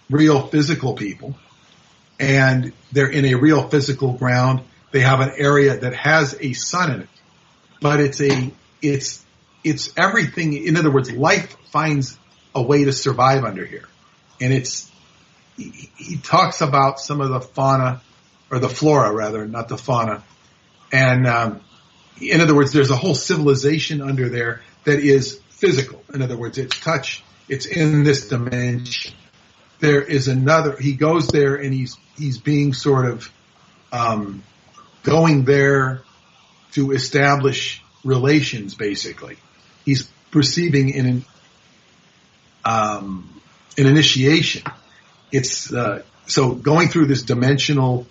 real physical people, and they're in a real physical ground. They have an area that has a sun in it, but it's everything. In other words, life finds a way to survive under here, and he talks about some of the fauna, or the flora rather, not the fauna. And in other words, there's a whole civilization under there that is physical. In other words, it's touch. It's in this dimension. There is another. He goes there and he's being sort of going there to establish relations. Basically, he's receiving an initiation. It's so going through this dimensional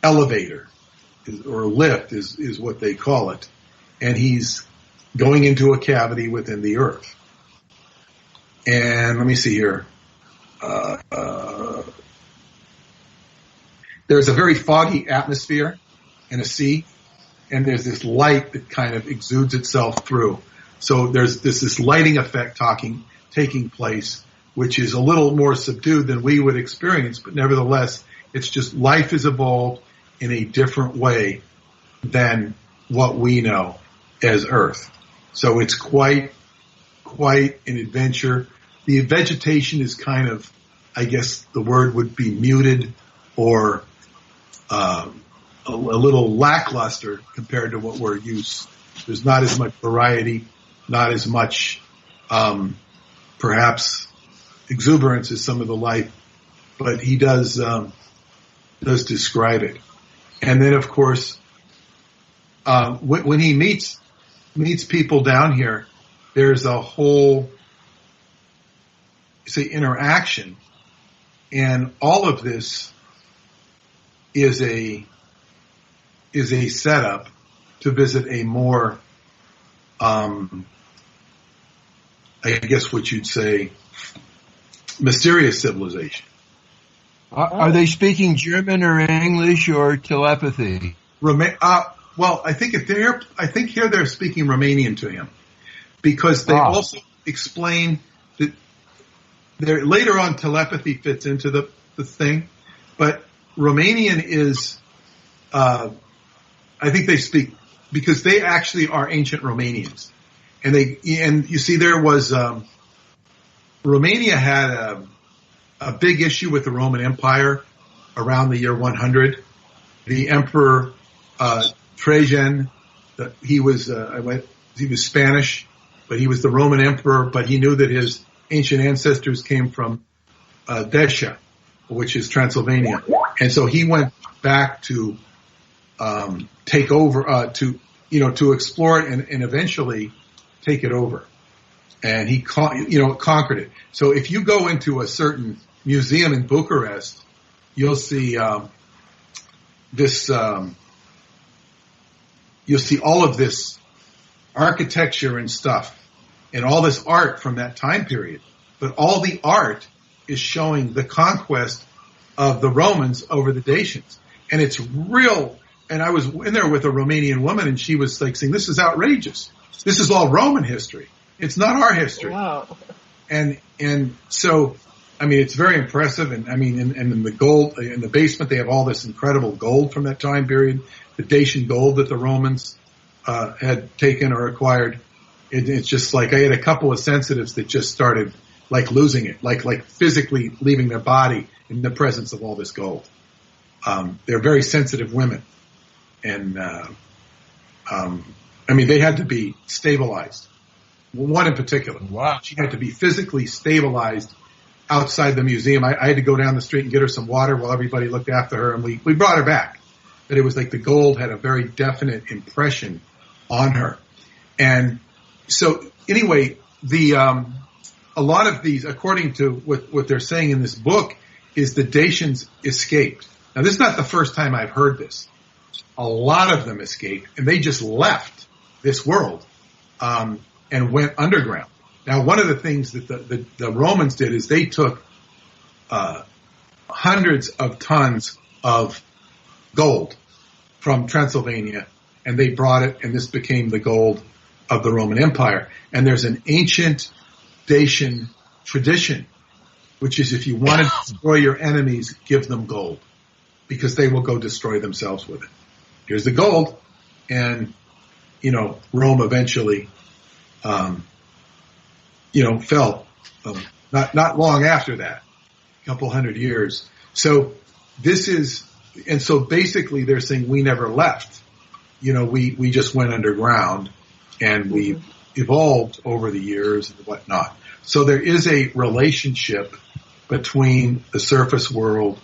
elevator or lift is what they call it, and he's going into a cavity within the earth. And let me see here. there's a very foggy atmosphere and a sea, and there's this light that kind of exudes itself through. So there's this lighting effect taking place, which is a little more subdued than we would experience, but nevertheless, it's just life has evolved in a different way than what we know as Earth. So it's quite an adventure. The vegetation is kind of, I guess the word would be muted or a little lackluster compared to what we're used. There's not as much variety, not as much perhaps exuberance as some of the life, but he does describe it. And then, of course, when he meets people down here, there's a whole, say, interaction, and all of this is a setup to visit a more, I guess what you'd say, mysterious civilization. Are they speaking German or English or telepathy? Well, I think here they're speaking Romanian to him, because they also explain that later on telepathy fits into the thing, but Romanian is, I think they speak, because they actually are ancient Romanians, and you see there was, Romania had a big issue with the Roman Empire around the year 100. The Emperor Trajan, he was Spanish, but he was the Roman Emperor. But he knew that his ancient ancestors came from Desha, which is Transylvania, and so he went back to take over, to explore it and eventually take it over. And he conquered it. So if you go into a certain museum in Bucharest, you'll see you'll see all of this architecture and stuff, and all this art from that time period. But all the art is showing the conquest of the Romans over the Dacians, and it's real. And I was in there with a Romanian woman, and she was like saying, "This is outrageous. This is all Roman history. It's not our history." Wow. And so, I mean, it's very impressive. And I mean, and in the gold, in the basement, they have all this incredible gold from that time period, the Dacian gold that the Romans had taken or acquired. It's just like I had a couple of sensitives that just started like losing it, like physically leaving their body in the presence of all this gold. They're very sensitive women. And, I mean, they had to be stabilized. One in particular. Wow. She had to be physically stabilized outside the museum. I had to go down the street and get her some water while everybody looked after her, and we brought her back. But it was like the gold had a very definite impression on her. And so anyway, a lot of these, according to what they're saying in this book, is the Dacians escaped. Now, this is not the first time I've heard this. A lot of them escaped, and they just left this world and went underground. Now, one of the things that the Romans did is they took hundreds of tons of gold from Transylvania, and they brought it, and this became the gold of the Roman Empire. And there's an ancient Dacian tradition, which is if you want to destroy your enemies, give them gold, because they will go destroy themselves with it. Here's the gold, and, Rome eventually, fell. Not long after that, a couple hundred years. So so basically they're saying we never left. We just went underground, and we evolved over the years and whatnot. So there is a relationship between the surface world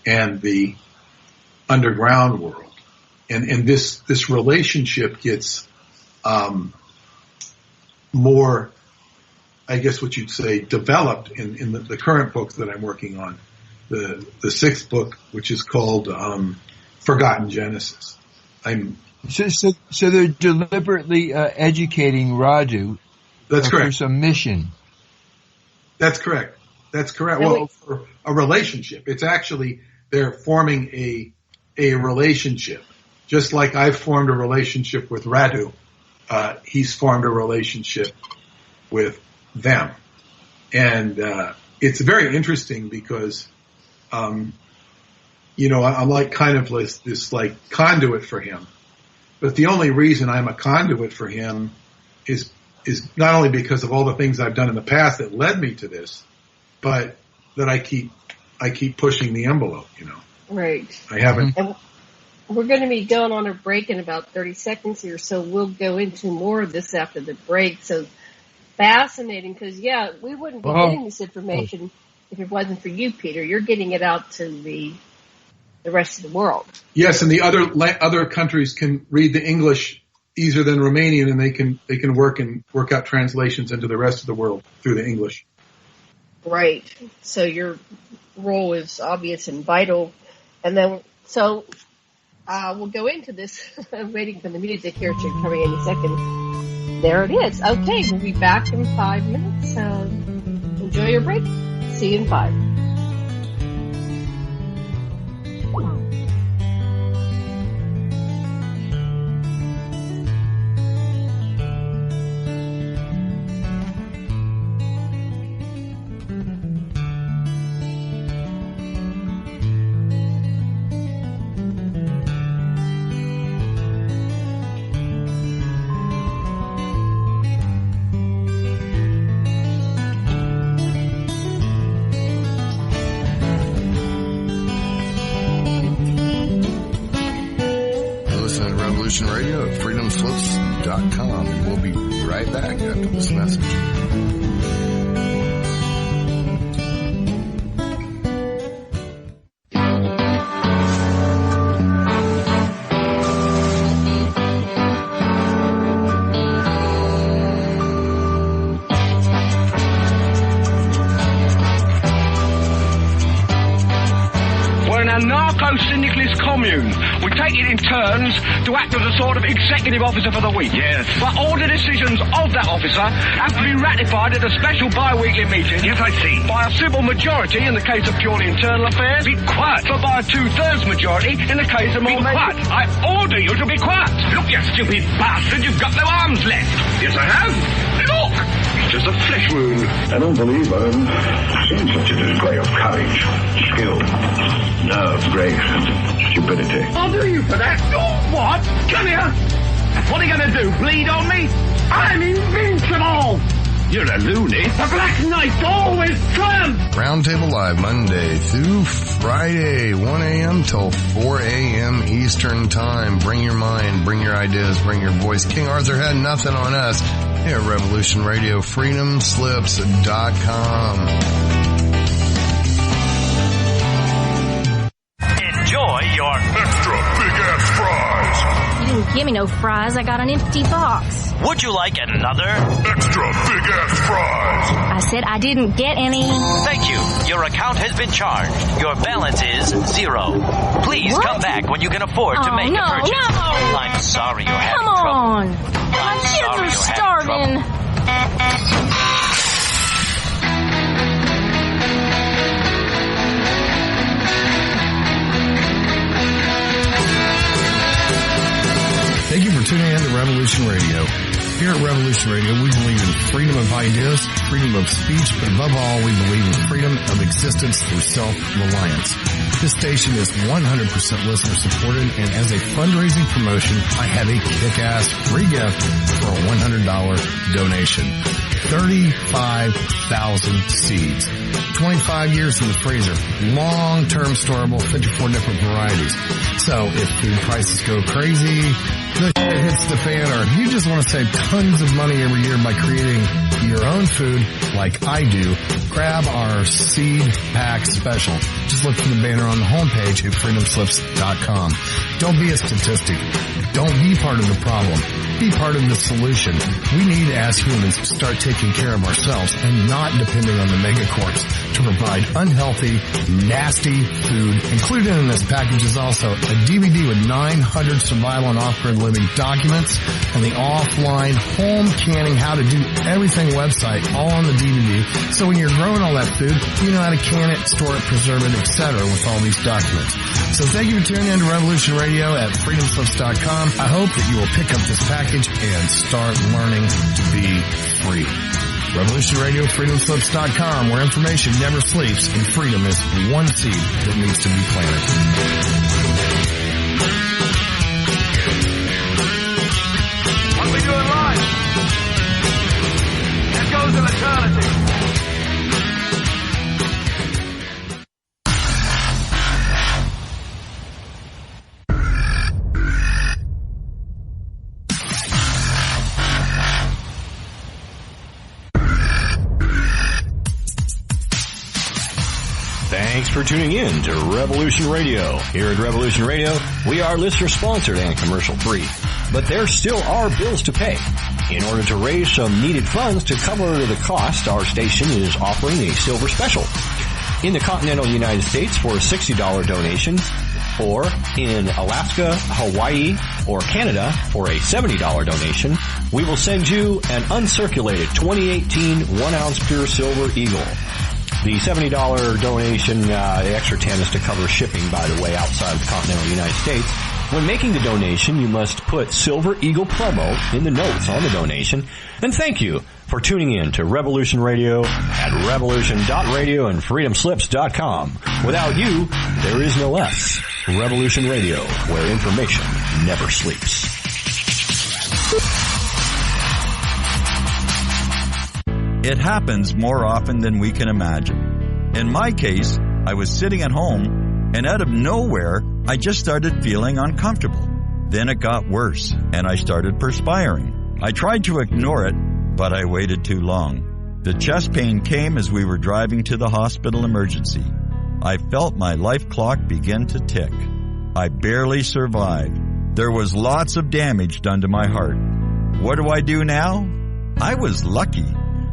and the underground world. And this relationship gets more, I guess what you'd say, developed in the current book that I'm working on, the sixth book, which is called Forgotten Genesis. So they're deliberately educating Radu. That's correct. For some mission. That's correct. Well, for a relationship. It's actually they're forming a relationship. Just like I've formed a relationship with Radu, he's formed a relationship with them. And it's very interesting because, I'm like kind of this like conduit for him. But the only reason I'm a conduit for him is not only because of all the things I've done in the past that led me to this, but that I keep pushing the envelope, Right. I haven't. And we're going to be going on a break in about 30 seconds here, so we'll go into more of this after the break. So fascinating, because, we wouldn't be getting this information if it wasn't for you, Peter. You're getting it out to the rest of the world. Yes, and the other countries can read the English easier than Romanian, and they can work out translations into the rest of the world through the English. Right. So your role is obvious and vital. And then, so we'll go into this. I'm waiting for the music here. It should come in any second. There it is. Okay, we'll be back in 5 minutes. Enjoy your break. See you in 5. Radio at freedomslips.com. We'll be right back after this message. Syndicalist commune. We take it in turns to act as a sort of executive officer for the week. Yes. But all the decisions of that officer have to be ratified at a special bi-weekly meeting. Yes, I see. By a simple majority in the case of purely internal affairs. Be quiet. But by a 2/3 majority in the case of more... Be quiet. I order you to be quiet. Look, you stupid bastard, you've got no arms left. Yes, I have. Look! It's just a flesh wound. I don't believe I've seen such a display of courage, skill, nerve, grace, and stupidity. I'll do you for that. Oh, what? Come here. What are you going to do, bleed on me? I'm invincible. You're a loony. The Black Knight always triumphs. Roundtable Live Monday through Friday, 1 a.m. till 4 a.m. Eastern Time. Bring your mind, bring your ideas, bring your voice. King Arthur had nothing on us here at Revolution Radio, freedomslips.com. Enjoy your extra big-ass fries. You didn't give me no fries. I got an empty box. Would you like another? Extra big-ass fries. I said I didn't get any. Thank you. Your account has been charged. Your balance is 0. Please come back when you can afford to make a purchase. No. I'm sorry you're having trouble. Come on. My kids are starving. Thank you for tuning in to Revolution Radio. Here at Revolution Radio, we believe in freedom of ideas, freedom of speech, but above all, we believe in freedom of existence through self-reliance. This station is 100% listener-supported, and as a fundraising promotion, I have a kick-ass free gift for a $100 donation. 35,000 seeds. 25 years in the freezer. Long-term storable, 54 different varieties. So if food prices go crazy, the shit hits the fan, or you just want to save tons of money every year by creating your own food like I do, grab our seed pack special. Just look for the banner on the homepage at freedomslips.com. Don't be a statistic. Don't be part of the problem. be part of the solution. We need, as humans, to start taking care of ourselves and not depending on the megacorps to provide unhealthy, nasty food. Included in this package is also a DVD with 900 survival and off-grid living documents and the offline home canning how to do everything website all on the DVD. So when you're growing all that food, you know how to can it, store it, preserve it, etc. with all these documents. So thank you for tuning in to Revolution Radio at freedomslips.com. I hope that you will pick up this package and start learning to be free. Revolution Radio, freedomslips.com, where information never sleeps and freedom is one seed that needs to be planted. What we do in life, that goes in eternity. Thanks for tuning in to Revolution Radio. Here at Revolution Radio, we are listener-sponsored and commercial-free. But there still are bills to pay. In order to raise some needed funds to cover the cost, our station is offering a silver special. In the continental United States for a $60 donation, or in Alaska, Hawaii, or Canada for a $70 donation, we will send you an uncirculated 2018 1-ounce pure silver Eagle. The $70 donation, the extra 10 is to cover shipping, by the way, outside of the continental United States. When making the donation, you must put Silver Eagle promo in the notes on the donation. And thank you for tuning in to Revolution Radio at revolution.radio and freedomslips.com. Without you, there is no us. Revolution Radio, where information never sleeps. It happens more often than we can imagine. In my case, I was sitting at home, and out of nowhere, I just started feeling uncomfortable. Then it got worse, and I started perspiring. I tried to ignore it, but I waited too long. The chest pain came as we were driving to the hospital emergency. I felt my life clock begin to tick. I barely survived. There was lots of damage done to my heart. What do I do now? I was lucky.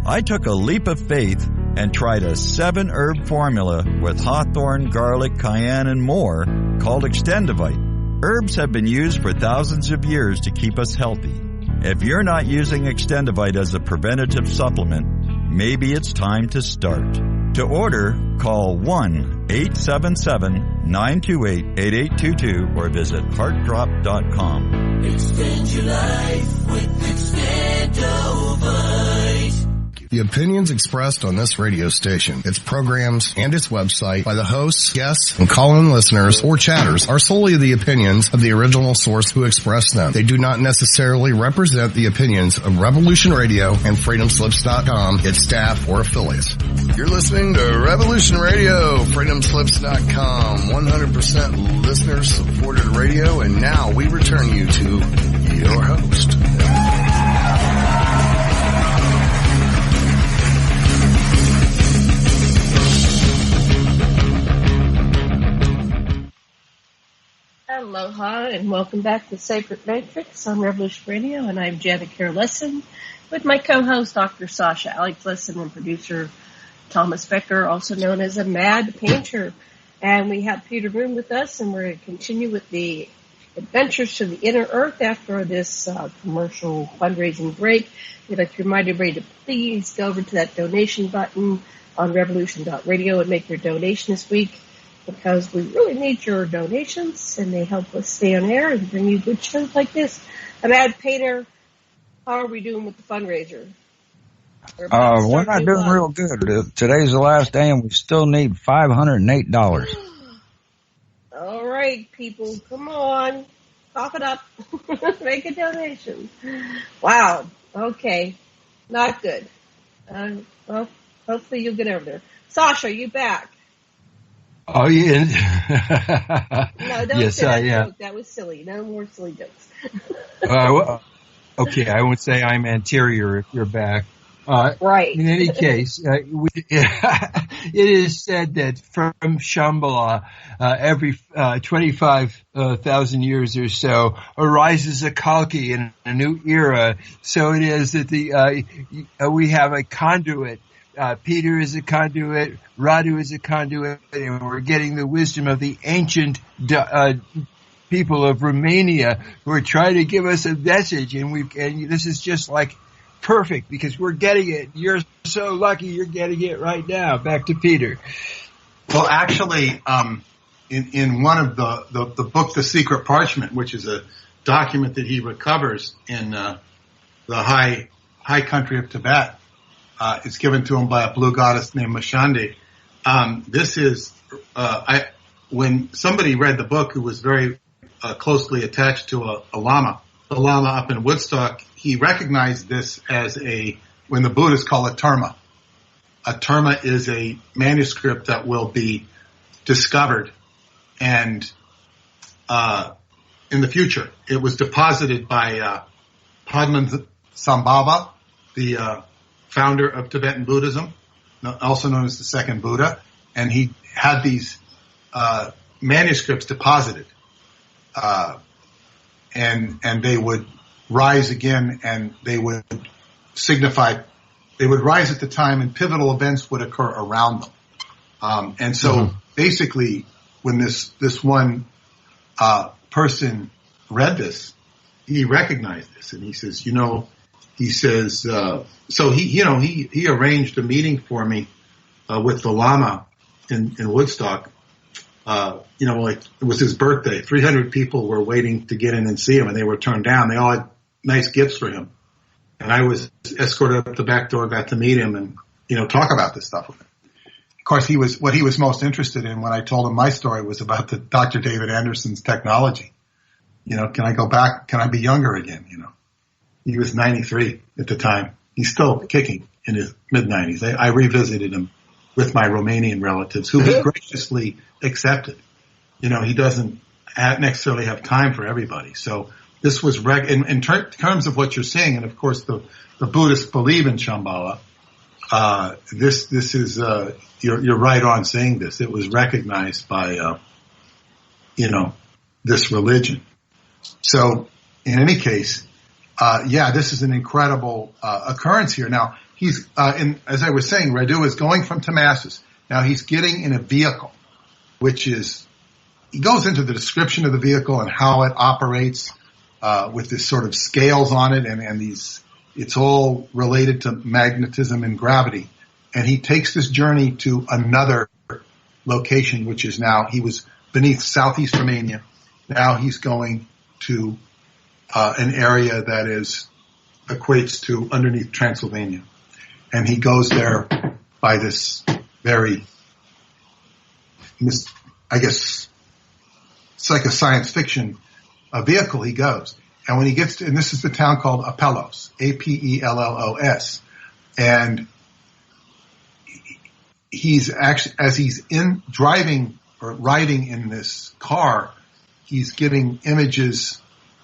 I took a leap of faith and tried a 7-herb formula with hawthorn, garlic, cayenne, and more called Extendivite. Herbs have been used for thousands of years to keep us healthy. If you're not using Extendivite as a preventative supplement, maybe it's time to start. To order, call 1-877-928-8822 or visit heartdrop.com. Extend your life with Extendivite. The opinions expressed on this radio station, its programs, and its website by the hosts, guests, and call-in listeners or chatters are solely the opinions of the original source who expressed them. They do not necessarily represent the opinions of Revolution Radio and freedomslips.com, its staff, or affiliates. You're listening to Revolution Radio, freedomslips.com, 100% listener-supported radio, and now we return you to your host. Aloha and welcome back to Sacred Matrix on Revolution Radio, and I'm Janet Lessin with my co-host Dr. Sasha Alex Lessin and producer Thomas Becker, also known as a Mad Painter. And we have Peter Moon with us, and we're going to continue with the adventures to the inner earth after this commercial fundraising break. We'd like to remind everybody to please go over to that donation button on revolution.radio and make your donation this week, because we really need your donations, and they help us stay on air and bring you good shows like this. A Mad Painter, how are we doing with the fundraiser? We're not doing real good. Today's the last day, and we still need $508. All right, people, come on. Cough it up. Make a donation. Wow. Okay. Not good. Well, hopefully you'll get over there. Sasha, are you back? Oh, yeah. No, don't yes, say that yeah. joke. That was silly. No more silly jokes. Okay, I won't say I'm anterior if you're back. Right. In any case, it is said that from Shambhala, every 25,000 years or so arises a Kalki in a new era. So it is that we have a conduit. Peter is a conduit, Radu is a conduit, and we're getting the wisdom of the ancient people of Romania who are trying to give us a message, and this is just like perfect because we're getting it. You're so lucky you're getting it right now. Back to Peter. Well, actually, in one of the book, The Secret Parchment, which is a document that he recovers in the high country of Tibet, it's given to him by a blue goddess named Mashandi. This is when somebody read the book who was very closely attached to a lama, the lama up in Woodstock. He recognized this as when the Buddhists call it terma. A terma is a manuscript that will be discovered and in the future. It was deposited by Padma Sambhava, the founder of Tibetan Buddhism, also known as the second Buddha, and he had these manuscripts deposited, and they would rise again, and they would rise at the time, and pivotal events would occur around them. And so basically, when this one person read this, he recognized this, and he says, so he arranged a meeting for me with the Lama in Woodstock. Like it was his birthday. 300 people were waiting to get in and see him, and they were turned down. They all had nice gifts for him, and I was escorted up the back door, got to meet him, and talk about this stuff with him. Of course, what he was most interested in when I told him my story was about the Dr. David Anderson's technology. Can I go back? Can I be younger again? He was 93 at the time. He's still kicking in his mid-90s. I revisited him with my Romanian relatives, who he graciously accepted. He doesn't necessarily have time for everybody. So this was in terms of what you're saying, and of course the Buddhists believe in Shambhala. This is you're right on saying this. It was recognized by this religion. So in any case, this is an incredible occurrence here. Now he's as I was saying, Radu is going from Damascus. Now he's getting in a vehicle, which is he goes into the description of the vehicle and how it operates with this sort of scales on it, and these. It's all related to magnetism and gravity. And he takes this journey to another location, which is now, he was beneath southeast Romania. Now he's going to an area that equates to underneath Transylvania. And he goes there by this very, I guess, it's like a science fiction vehicle he goes. And when he gets to, and this is the town called Apellos, Apellos, and he's actually, as he's driving or riding in this car, he's getting images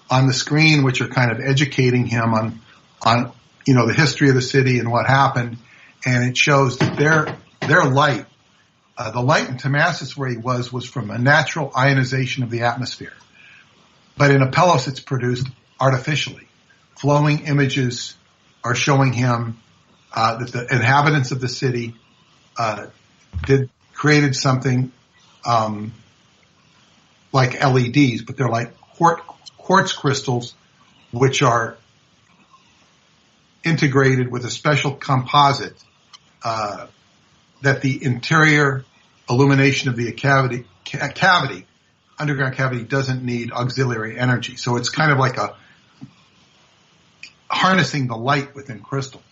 on the screen which are kind of educating him on the history of the city and what happened. And it shows that their light, the light in Damascus where he was from a natural ionization of the atmosphere. But in Apellos, it's produced artificially. Flowing images are showing him that the inhabitants of the city created something like LEDs, but they're like quartz crystals, which are integrated with a special composite that the interior illumination of the underground cavity doesn't need auxiliary energy. So it's kind of like harnessing the light within crystal.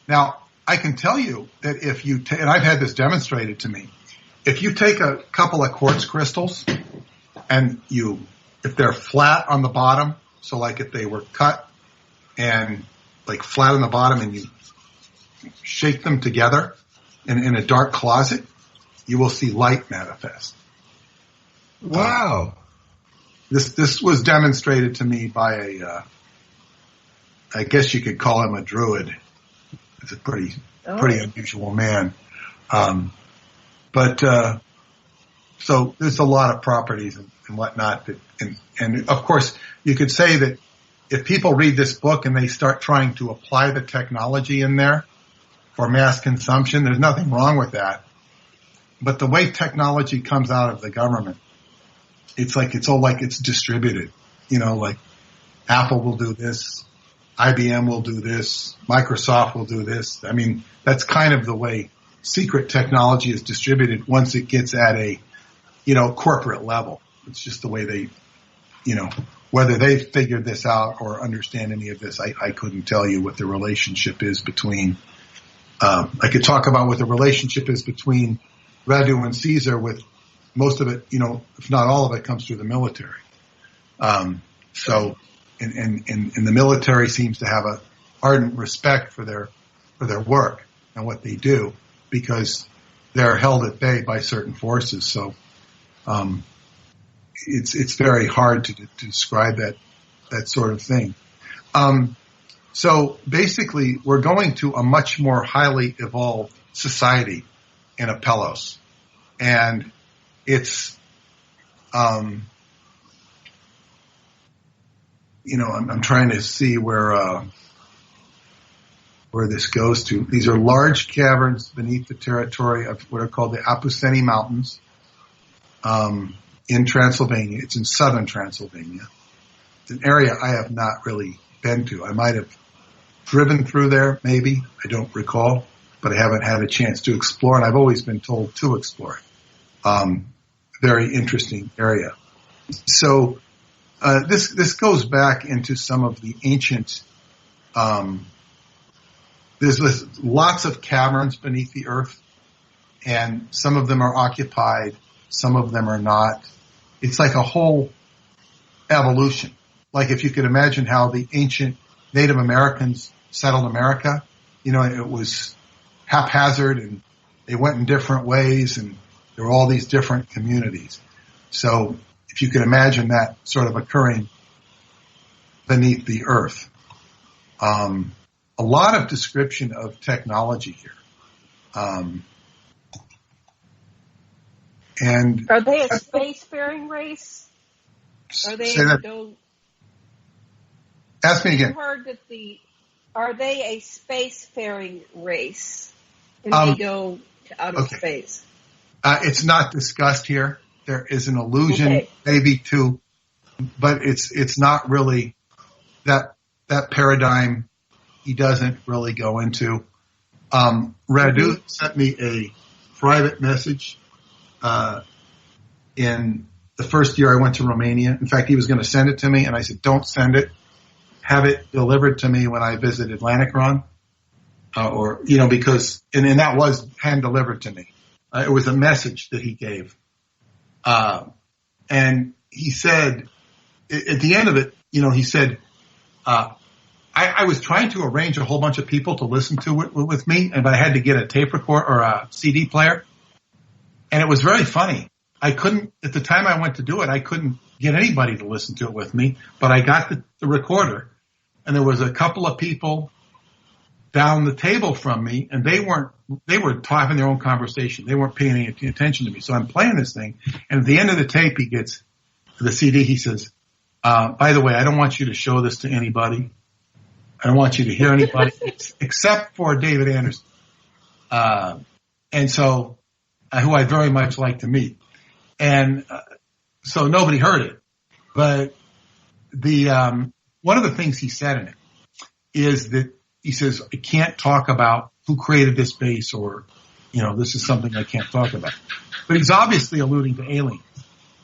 Now, I can tell you that if you and I've had this demonstrated to me, if you take a couple of quartz crystals and if they're flat on the bottom, so like if they were cut and like flat on the bottom and you shake them together in a dark closet, you will see light manifest. Wow. This was demonstrated to me by I guess you could call him a druid. is a pretty unusual man. So there's a lot of properties and whatnot and of course you could say that if people read this book and they start trying to apply the technology in there for mass consumption, there's nothing wrong with that. But the way technology comes out of the government, it's all like it's distributed. Like Apple will do this, IBM will do this, Microsoft will do this. I mean, that's kind of the way secret technology is distributed once it gets at a, corporate level. It's just the way they, whether they figured this out or understand any of this, I couldn't tell you what the relationship is between, I could talk about what the relationship is between Radu and Caesar, with most of it, if not all of it, comes through the military. So the military seems to have a ardent respect for their work and what they do, because they're held at bay by certain forces. So, it's very hard to describe that sort of thing. So basically we're going to a much more highly evolved society in Apelos. And it's, I'm trying to see where this goes to. These are large caverns beneath the territory of what are called the Apuseni Mountains, in Transylvania. It's in southern Transylvania. It's an area I have not really been to. I might have driven through there, maybe. I don't recall, but I haven't had a chance to explore, and I've always been told to explore it. Very interesting area. So, this goes back into some of the ancient, there's lots of caverns beneath the earth, and some of them are occupied, some of them are not. It's like a whole evolution. Like if you could imagine how the ancient Native Americans settled America, it was haphazard and they went in different ways and there were all these different communities. So if you could imagine that sort of occurring beneath the earth. A lot of description of technology here. And are they a spacefaring race? Are they Ask me again. I heard that are they a spacefaring race? And they go to outer space? It's not discussed here. There is an allusion, maybe to, but it's not really that paradigm. He doesn't really go into. Radu sent me a private message in the first year I went to Romania. In fact, he was going to send it to me, and I said, don't send it. Have it delivered to me when I visit Atlanticron. Because that was hand delivered to me. It was a message that he gave. And he said, at the end of it, he said, I was trying to arrange a whole bunch of people to listen to it with me, but I had to get a tape recorder or a CD player. And it was very funny. At the time I went to do it, I couldn't get anybody to listen to it with me, but I got the recorder, and there was a couple of people down the table from me, and they were having their own conversation. They weren't paying any attention to me. So I'm playing this thing, and at the end of the tape, he gets the CD. He says, by the way, I don't want you to show this to anybody. I don't want you to hear anybody except for David Anderson. And so, who I very much like to meet. And so nobody heard it. But one of the things he said in it is that he says, I can't talk about who created this base, or, this is something I can't talk about. But he's obviously alluding to aliens.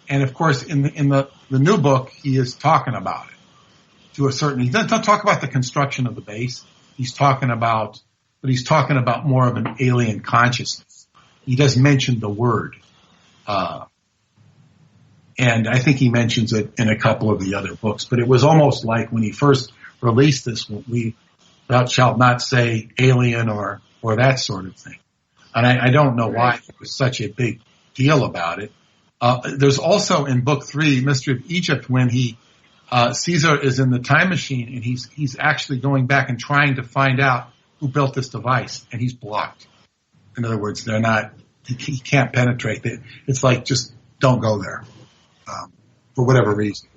And of course, in the new book, he is talking about it to a certain, he doesn't talk about the construction of the base. He's talking about more of an alien consciousness. He does mention the word. And I think he mentions it in a couple of the other books, but it was almost like when he first released this, thou shalt not say alien or that sort of thing. And I don't know why it was such a big deal about it. There's also in book 3, Mystery of Egypt, when Caesar is in the time machine and he's actually going back and trying to find out who built this device, and he's blocked. In other words, they're not. He can't penetrate it. It's like just don't go there for whatever reason.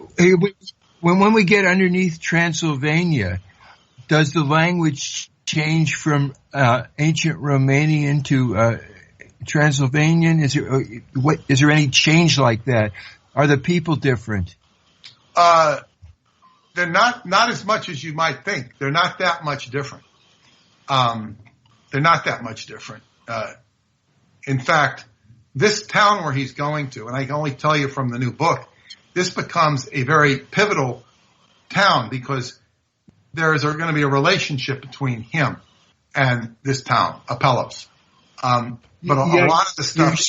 When we get underneath Transylvania, does the language change from ancient Romanian to Transylvanian? Is there any change like that? Are the people different? They're not as much as you might think. They're not that much different. They're not that much different. In fact, this town where he's going to, and I can only tell you from the new book, this becomes a very pivotal town because there is going to be a relationship between him and this town, Apellos. But a lot of the stuff.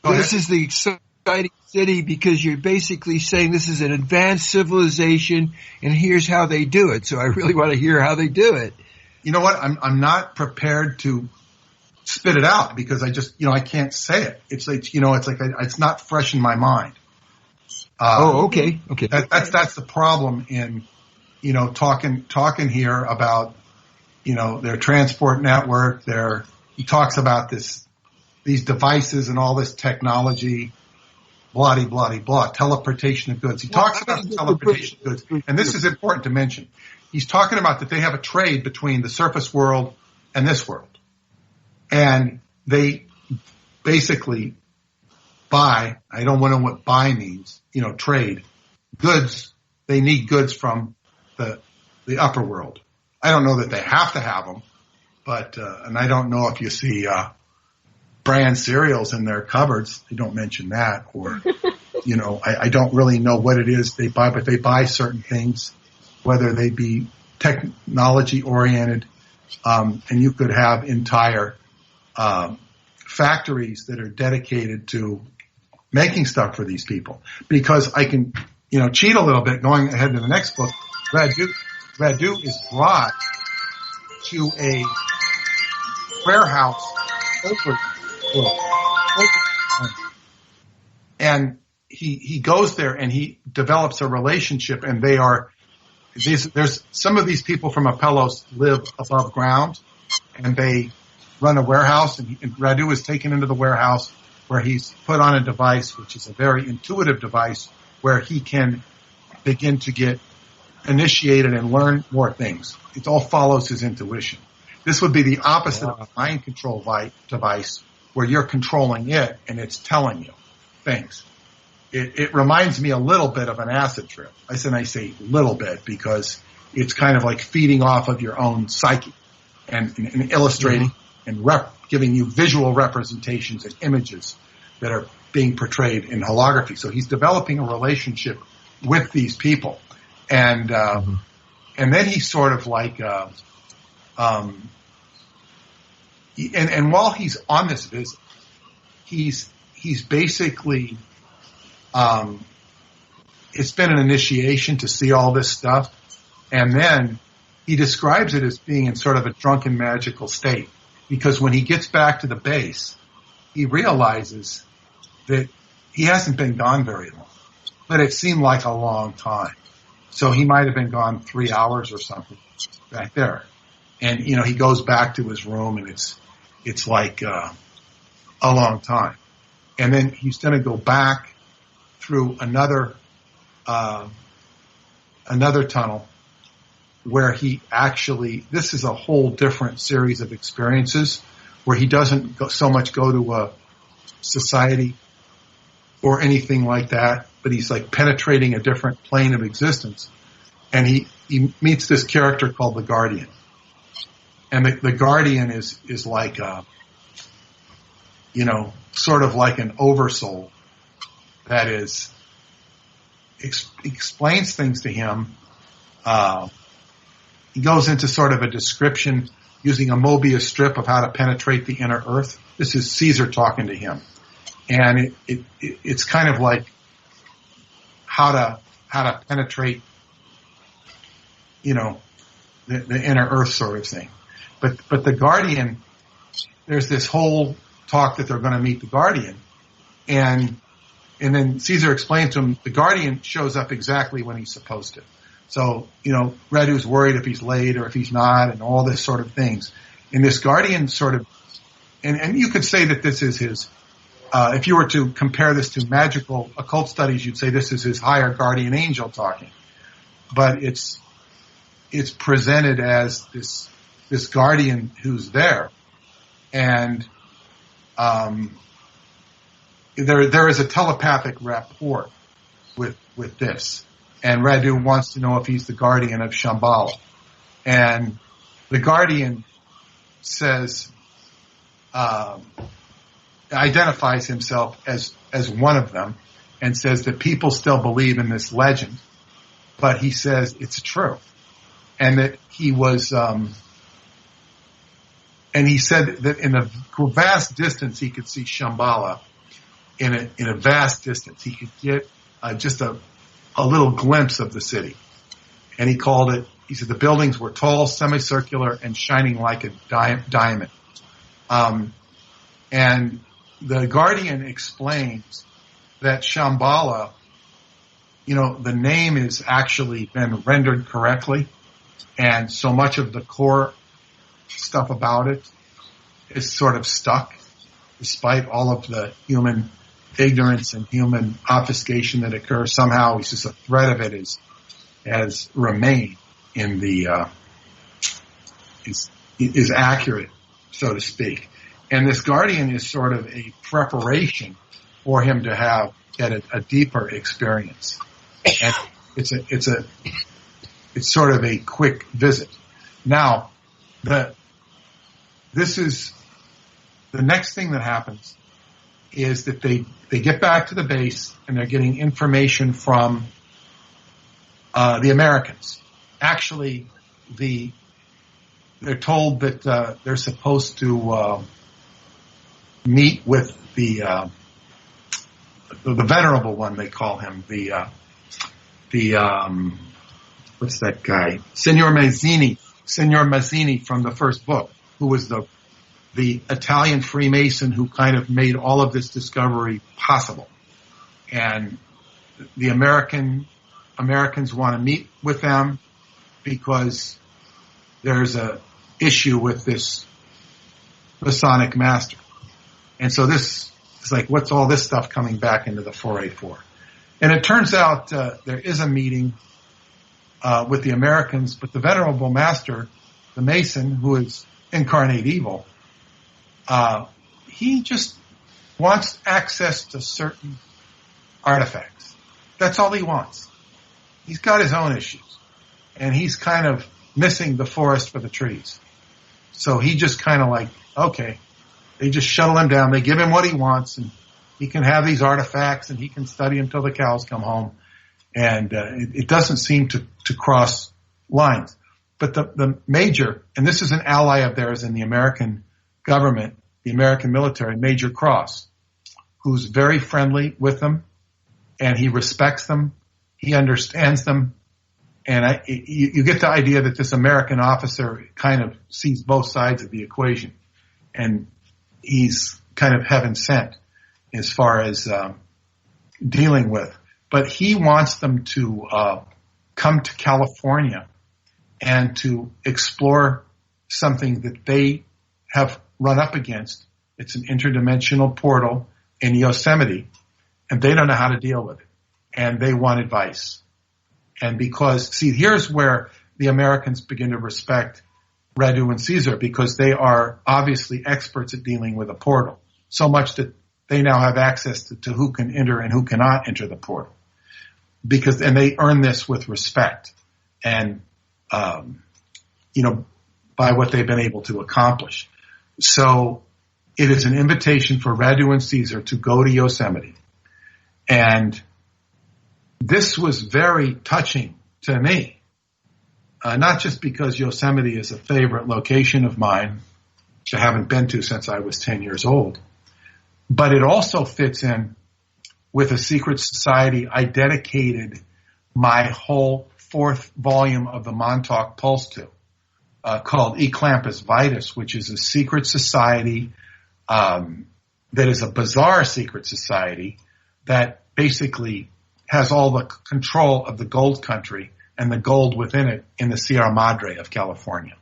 This is the exciting city because you're basically saying this is an advanced civilization, and here's how they do it. So I really want to hear how they do it. You know what? I'm not prepared to spit it out because I can't say it. It's like, it's not fresh in my mind. Okay. That's the problem in, talking here about, their transport network. He talks about these devices and all this technology, blah, blah, blah, teleportation of goods. He talks about teleportation of goods, and this is important to mention. He's talking about that they have a trade between the surface world and this world. And they basically buy, I don't know what buy means, trade, goods. They need goods from the upper world. I don't know that they have to have them, but, and I don't know if you see, brand cereals in their cupboards. They don't mention that, or, I don't really know what it is they buy, but they buy certain things, whether they be technology oriented, and you could have entire, factories that are dedicated to making stuff for these people. Because I can, cheat a little bit going ahead to the next book. Radu is brought to a warehouse and he goes there and he develops a relationship, and there's some of these people from Apellos live above ground, and they run a warehouse, and Radu is taken into the warehouse where he's put on a device, which is a very intuitive device, where he can begin to get initiated and learn more things. It all follows his intuition. This would be the opposite of a mind control device where you're controlling it and it's telling you things. It reminds me a little bit of an acid trip. I say little bit because it's kind of like feeding off of your own psyche and illustrating and giving you visual representations and images that are being portrayed in holography. So he's developing a relationship with these people. And then he's sort of like, and while he's on this visit, he's basically, it's been an initiation to see all this stuff. And then he describes it as being in sort of a drunken magical state, because when he gets back to the base, he realizes that he hasn't been gone very long, but it seemed like a long time. So he might have been gone 3 hours or something back there. And, he goes back to his room, and it's like a long time. And then he's going to go back through another tunnel where he actually, this is a whole different series of experiences where he doesn't so much go to a society or anything like that, but he's like penetrating a different plane of existence. And he meets this character called the Guardian. And the Guardian is like sort of like an oversoul that is, explains things to him. He goes into sort of a description using a Mobius strip of how to penetrate the inner earth. This is Caesar talking to him. And it's kind of like how to penetrate, the inner earth sort of thing. But the Guardian, there's this whole talk that they're going to meet the Guardian. And then Caesar explains to him the Guardian shows up exactly when he's supposed to. So, Radu's worried if he's late or if he's not and all this sort of things. And this guardian sort of, and you could say that this is his, if you were to compare this to magical occult studies, you'd say this is his higher guardian angel talking. But it's presented as this guardian who's there. And, there is a telepathic rapport with this. And Radu wants to know if he's the guardian of Shambhala. And the guardian says, identifies himself as one of them and says that people still believe in this legend, but he says it's true. And that he was, and he said that in a vast distance he could see Shambhala. In a vast distance, he could get just a little glimpse of the city. And he said the buildings were tall, semicircular, and shining like a diamond. And the guardian explains that Shambhala, the name has actually been rendered correctly, and so much of the core stuff about it is sort of stuck, despite all of the human ignorance and human obfuscation that occurs. Somehow it's just a thread of it has remained in the is accurate, so to speak. And this guardian is sort of a preparation for him to get a deeper experience. And it's sort of a quick visit. Now, the next thing that happens is that they get back to the base and they're getting information from the Americans. Actually, they're told that they're supposed to meet with the venerable one, they call him, what's that guy? Signor Mazzini from the first book, who was the Italian Freemason who kind of made all of this discovery possible. And the Americans want to meet with them because there's a issue with this Masonic master. And so this is like, what's all this stuff coming back into the 484? And it turns out there is a meeting with the Americans, but the venerable master, the Mason, who is incarnate evil, he just wants access to certain artifacts. That's all he wants. He's got his own issues, and he's kind of missing the forest for the trees. So he just kind of like, okay, they just shuttle him down. They give him what he wants, and he can have these artifacts, and he can study until the cows come home. And it doesn't seem to cross lines. But the major, and this is an ally of theirs in the American government, the American military, Major Cross, who's very friendly with them, and he respects them, he understands them, and you get the idea that this American officer kind of sees both sides of the equation, and he's kind of heaven sent as far as dealing with. But he wants them to come to California and to explore something that they have run up against. It's an interdimensional portal in Yosemite, and they don't know how to deal with it. And they want advice. And because, see, here's where the Americans begin to respect Radu and Caesar, because they are obviously experts at dealing with a portal, so much that they now have access to who can enter and who cannot enter the portal. And they earn this with respect and, by what they've been able to accomplish. So it is an invitation for Radu and Caesar to go to Yosemite. And this was very touching to me, not just because Yosemite is a favorite location of mine, which I haven't been to since I was 10 years old, but it also fits in with a secret society I dedicated my whole 4th volume of the Montauk Pulse to, called Eclampus Vitus, which is a secret society that is a bizarre secret society that basically has all the control of the gold country and the gold within it in the Sierra Madre of California.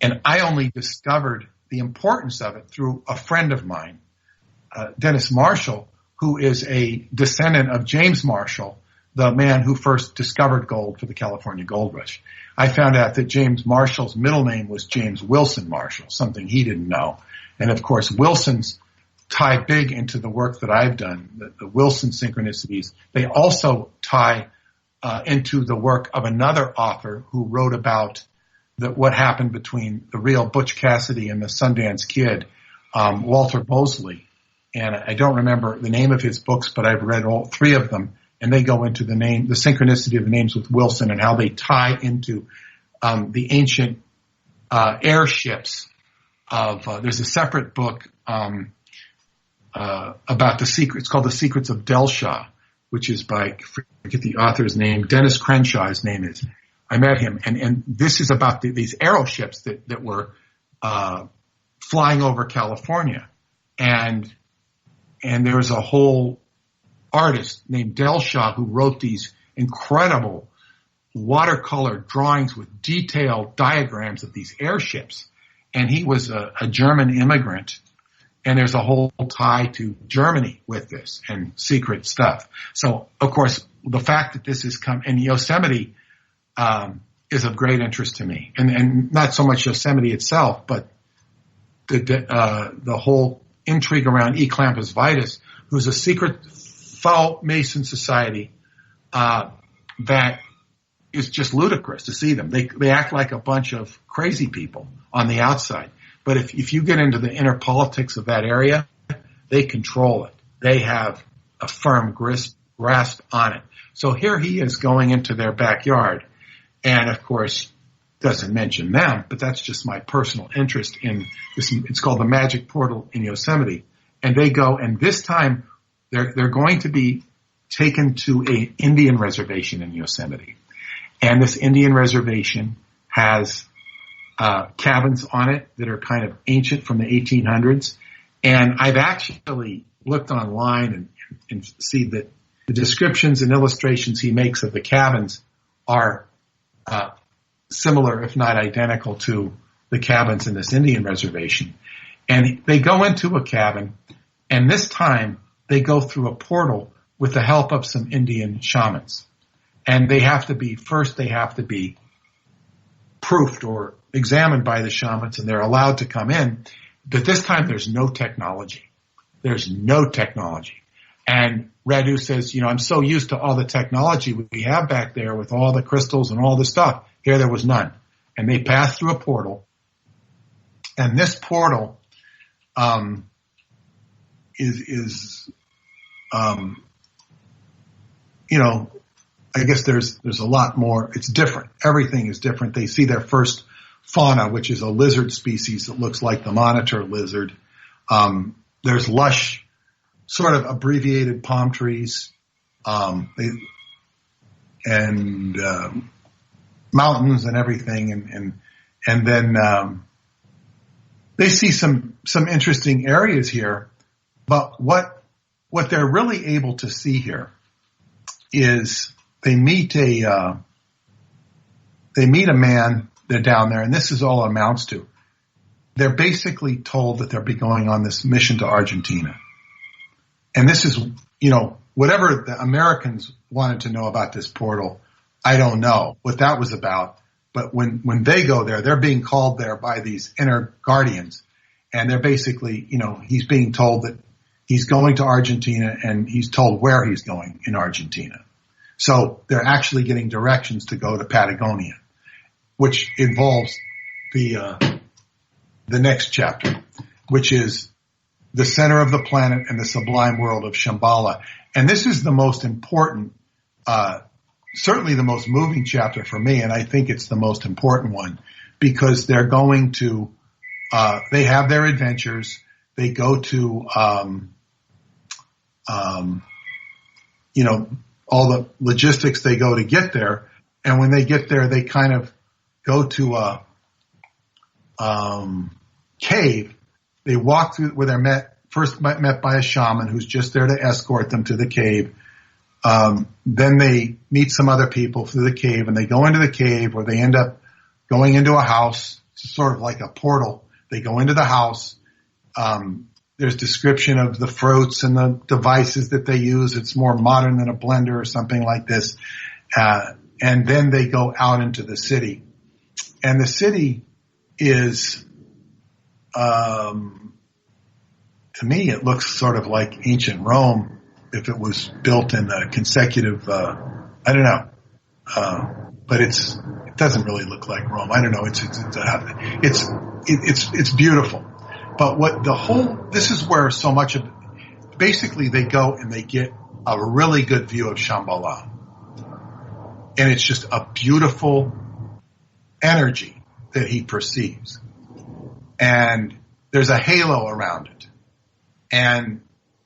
And I only discovered the importance of it through a friend of mine, Dennis Marshall, who is a descendant of James Marshall, the man who first discovered gold for the California Gold Rush. I found out that James Marshall's middle name was James Wilson Marshall, something he didn't know. And of course, Wilson's tie big into the work that I've done, the Wilson synchronicities. They also tie into the work of another author who wrote about what happened between the real Butch Cassidy and the Sundance Kid, Walter Mosley. And I don't remember the name of his books, but I've read all three of them, and they go into the synchronicity of the names with Wilson and how they tie into the ancient airships of. There's a separate book about the secret. It's called The Secrets of Delsha, which is by, I forget the author's name, Dennis Crenshaw, his name is. I met him, and this is about these aeroships that were flying over California, and there was a whole artist named Delsha who wrote these incredible watercolor drawings with detailed diagrams of these airships, and he was a German immigrant, and there's a whole tie to Germany with this and secret stuff. So, of course, the fact that this is in Yosemite is of great interest to me, and not so much Yosemite itself, but the whole intrigue around Eclampus Vitus, who's a secret foul Mason society that is just ludicrous to see them. They act like a bunch of crazy people on the outside, but if you get into the inner politics of that area, they control it. They have a firm grasp on it. So here he is going into their backyard. And, of course, doesn't mention them, but that's just my personal interest in this. It's called the Magic Portal in Yosemite. And they go, and this time they're going to be taken to an Indian reservation in Yosemite. And this Indian reservation has cabins on it that are kind of ancient from the 1800s. And I've actually looked online and see that the descriptions and illustrations he makes of the cabins are similar, if not identical, to the cabins in this Indian reservation. And they go into a cabin, and this time they go through a portal with the help of some Indian shamans. And they have to be proofed or examined by the shamans, and they're allowed to come in. But this time there's no technology. There's no technology. And Radu says, I'm so used to all the technology we have back there with all the crystals and all the stuff. Here there was none. And they passed through a portal. And this portal is I guess there's a lot more. It's different. Everything is different. They see their first fauna, which is a lizard species that looks like the monitor lizard. There's lush, sort of abbreviated palm trees, and mountains and everything, and then they see some interesting areas here. But what they're really able to see here is they meet a man. They're down there, and this is all it amounts to. They're basically told that they'll be going on this mission to Argentina. And this is, whatever the Americans wanted to know about this portal, I don't know what that was about. But when they go there, they're being called there by these inner guardians. And they're basically, he's being told that he's going to Argentina, and he's told where he's going in Argentina. So they're actually getting directions to go to Patagonia, which involves the next chapter, which is the center of the planet and the sublime world of Shambhala. And this is the most important, certainly the most moving chapter for me, and I think it's the most important one, because they're going to, they have their adventures, they go to, all the logistics they go to get there, and when they get there, they kind of go to a cave. They walk through where they're met by a shaman who's just there to escort them to the cave. Then they meet some other people through the cave, and they go into the cave where they end up going into a house. It's sort of like a portal. They go into the house. There's description of the fruits and the devices that they use. It's more modern than a blender or something like this. And then they go out into the city. And the city is, to me, it looks sort of like ancient Rome if it was built in a consecutive, I don't know. But it doesn't really look like Rome. I don't know. It's beautiful. But this is where so much of, basically they go and they get a really good view of Shambhala. And it's just a beautiful energy that he perceives. And there's a halo around it. And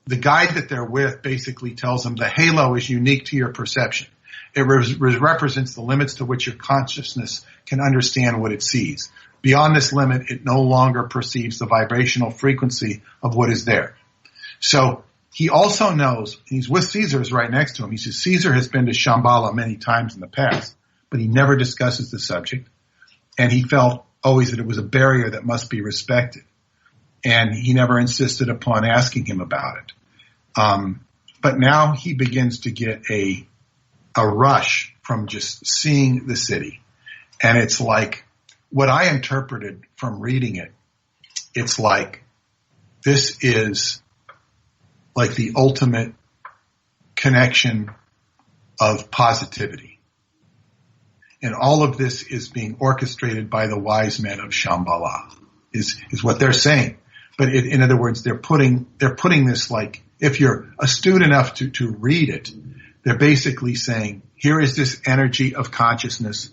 the guide that they're with basically tells them the halo is unique to your perception. It represents the limits to which your consciousness can understand what it sees. Beyond this limit, it no longer perceives the vibrational frequency of what is there. So he also knows, he's with Caesar, is right next to him. He says Caesar has been to Shambhala many times in the past, but he never discusses the subject. And he felt always that it was a barrier that must be respected. And he never insisted upon asking him about it. But now he begins to get a rush from just seeing the city. And it's like, what I interpreted from reading it, it's like, this is like the ultimate connection of positivity. And all of this is being orchestrated by the wise men of Shambhala, is what they're saying. But in other words, they're putting this, like, if you're astute enough to read it, they're basically saying, here is this energy of consciousness.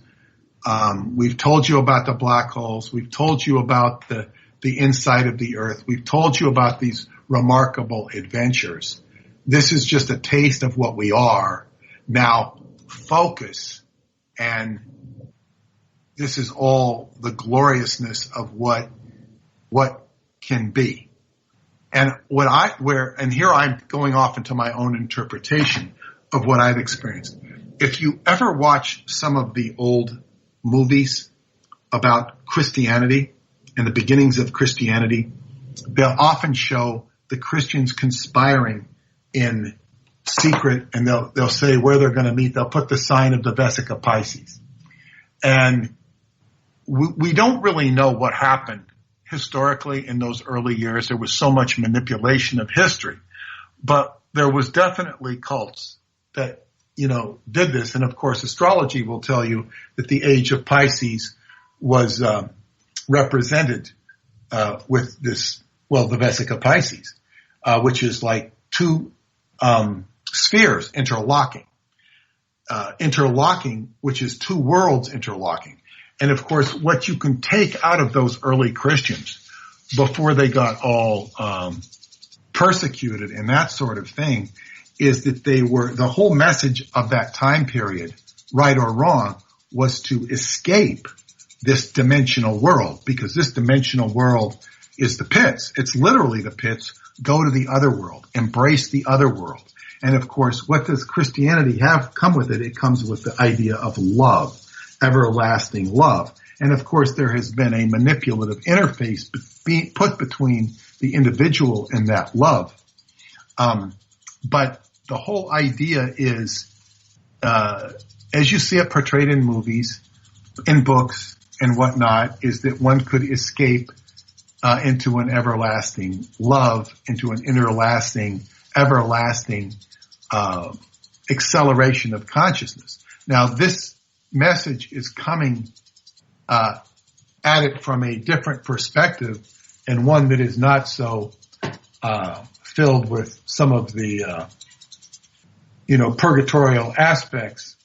We've told you about the black holes. We've told you about the inside of the earth. We've told you about these remarkable adventures. This is just a taste of what we are. Now focus, and this is all the gloriousness of what can be. And here I'm going off into my own interpretation of what I've experienced. If you ever watch some of the old movies about Christianity and the beginnings of Christianity, they'll often show the Christians conspiring in secret, and they'll say where they're going to meet. They'll put the sign of the Vesica Pisces. And we don't really know what happened historically in those early years. There was so much manipulation of history. But there was definitely cults that, did this. And of course, astrology will tell you that the age of Pisces was represented with this, the Vesica Pisces, which is like two spheres interlocking, which is two worlds interlocking. And of course, what you can take out of those early Christians before they got all persecuted and that sort of thing is that the whole message of that time period, right or wrong, was to escape this dimensional world, because this dimensional world is the pits. It's literally the pits. Go to the other world. Embrace the other world. And of course, what does Christianity have come with it? It comes with the idea of love, everlasting love. And of course, there has been a manipulative interface being put between the individual and that love. But the whole idea is, as you see it portrayed in movies, in books and whatnot, is that one could escape into an everlasting love, into an everlasting acceleration of consciousness. Now, this message is coming at it from a different perspective, and one that is not so filled with some of the purgatorial aspects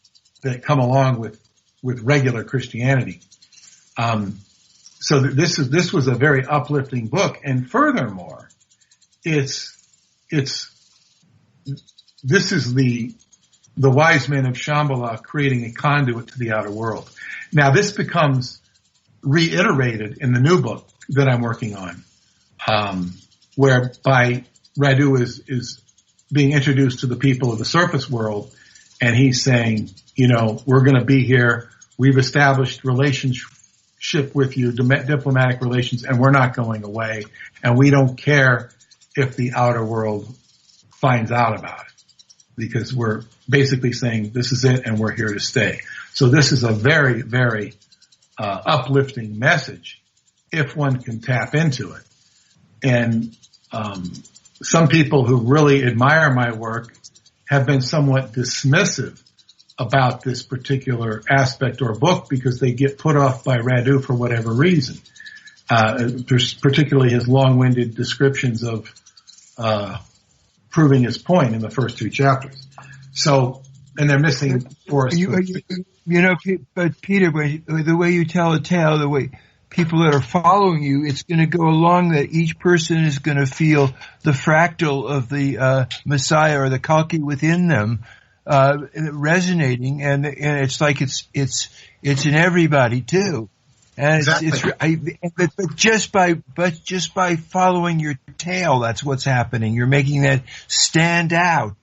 that come along with regular Christianity. So this was a very uplifting book, and furthermore, this is the wise men of Shambhala creating a conduit to the outer world. Now this becomes reiterated in the new book that I'm working on, whereby Radu is being introduced to the people of the surface world, and he's saying, we're going to be here. We've established relationship with you, diplomatic relations, and we're not going away. And we don't care if the outer world finds out about it, because we're basically saying this is it and we're here to stay. So this is a very, very uplifting message if one can tap into it. And some people who really admire my work have been somewhat dismissive about this particular aspect or book because they get put off by Radu for whatever reason, particularly his long-winded descriptions of proving his point in the first 2 chapters. So, and they're missing forest. But Peter, the way you tell a tale, the way people that are following you, it's going to go along that each person is going to feel the fractal of the Messiah or the Kalki within them resonating, and it's like it's in everybody too. And exactly. But just by following your tale, that's what's happening. You're making that stand out.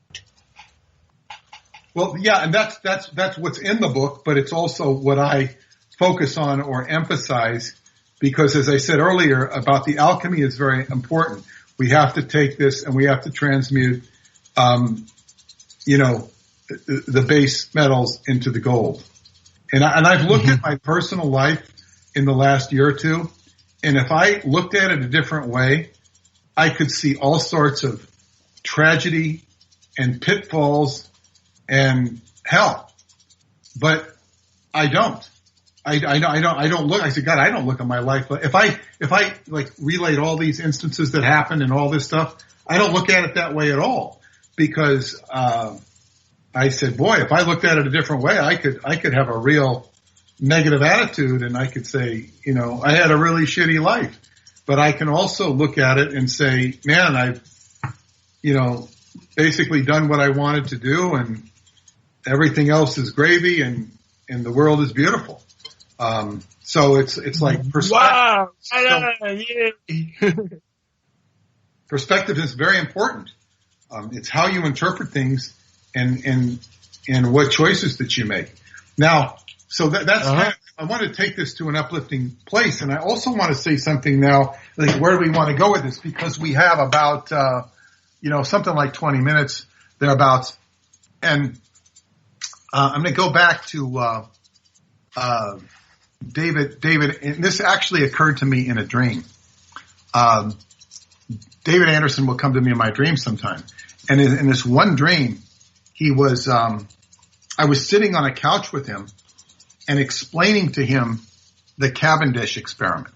Well, yeah, and that's what's in the book, but it's also what I focus on or emphasize, because as I said earlier about the alchemy is very important. We have to take this and we have to transmute, the base metals into the gold. And I've looked at my personal life in the last year or two, and if I looked at it a different way, I could see all sorts of tragedy and pitfalls and hell. But I don't. I don't look. I said, God, I don't look at my life. If I like relayed all these instances that happened and all this stuff, I don't look at it that way at all, because I said, boy, if I looked at it a different way, I could have a real negative attitude, and I could say, I had a really shitty life. But I can also look at it and say, man, I've, basically done what I wanted to do, and everything else is gravy, and the world is beautiful. So it's like perspective. Wow. Perspective is very important. It's how you interpret things and what choices that you make. Now, so that's I want to take this to an uplifting place, and I also want to say something now, like where do we want to go with this, because we have about something like 20 minutes thereabouts, and I'm going to go back to David, and this actually occurred to me in a dream. David Anderson will come to me in my dreams sometime, and in this one dream, he was I was sitting on a couch with him and explaining to him the Cavendish experiment.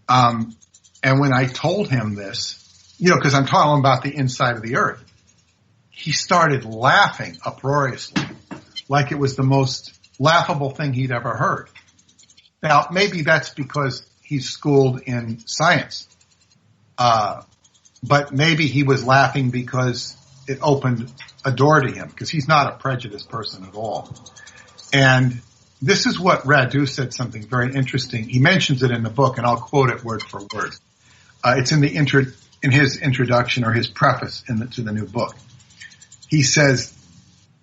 And when I told him this, because I'm talking about the inside of the earth, he started laughing uproariously, like it was the most laughable thing he'd ever heard. Now, maybe that's because he's schooled in science. But maybe he was laughing because it opened a door to him, because he's not a prejudiced person at all. And this is what Radu said, something very interesting. He mentions it in the book, and I'll quote it word for word. It's in his introduction, or his preface to the new book. He says,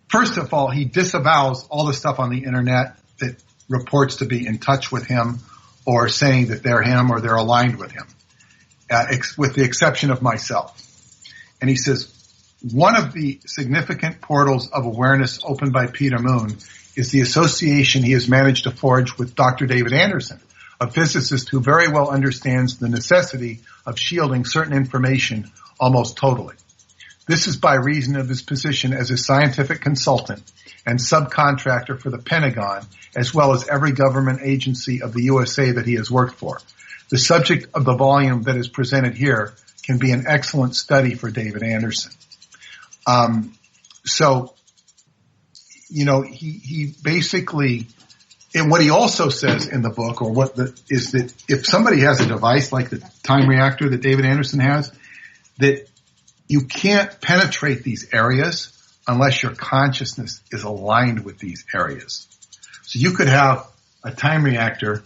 first of all, he disavows all the stuff on the internet that reports to be in touch with him or saying that they're him or they're aligned with him, with the exception of myself. And he says, one of the significant portals of awareness opened by Peter Moon is the association he has managed to forge with Dr. David Anderson, a physicist who very well understands the necessity of shielding certain information almost totally. This is by reason of his position as a scientific consultant and subcontractor for the Pentagon, as well as every government agency of the USA that he has worked for. The subject of the volume that is presented here can be an excellent study for David Anderson. He basically, and what he also says in the book, is that if somebody has a device like the time reactor that David Anderson has, that you can't penetrate these areas unless your consciousness is aligned with these areas. So you could have a time reactor,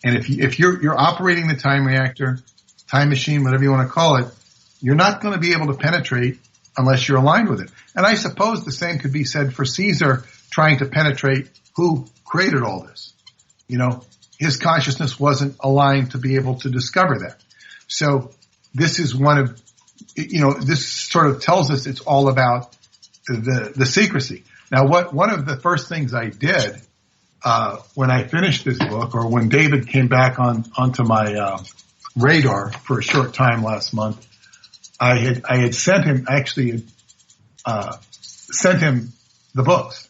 and if you're operating the time reactor, time machine, whatever you want to call it, you're not going to be able to penetrate unless you're aligned with it. And I suppose the same could be said for Caesar trying to penetrate who created all this. You know, his consciousness wasn't aligned to be able to discover that. So this is one of, you know, this sort of tells us it's all about the secrecy. Now, one of the first things I did when I finished this book, or when David came back onto my radar for a short time last month, I had sent him, sent him the books,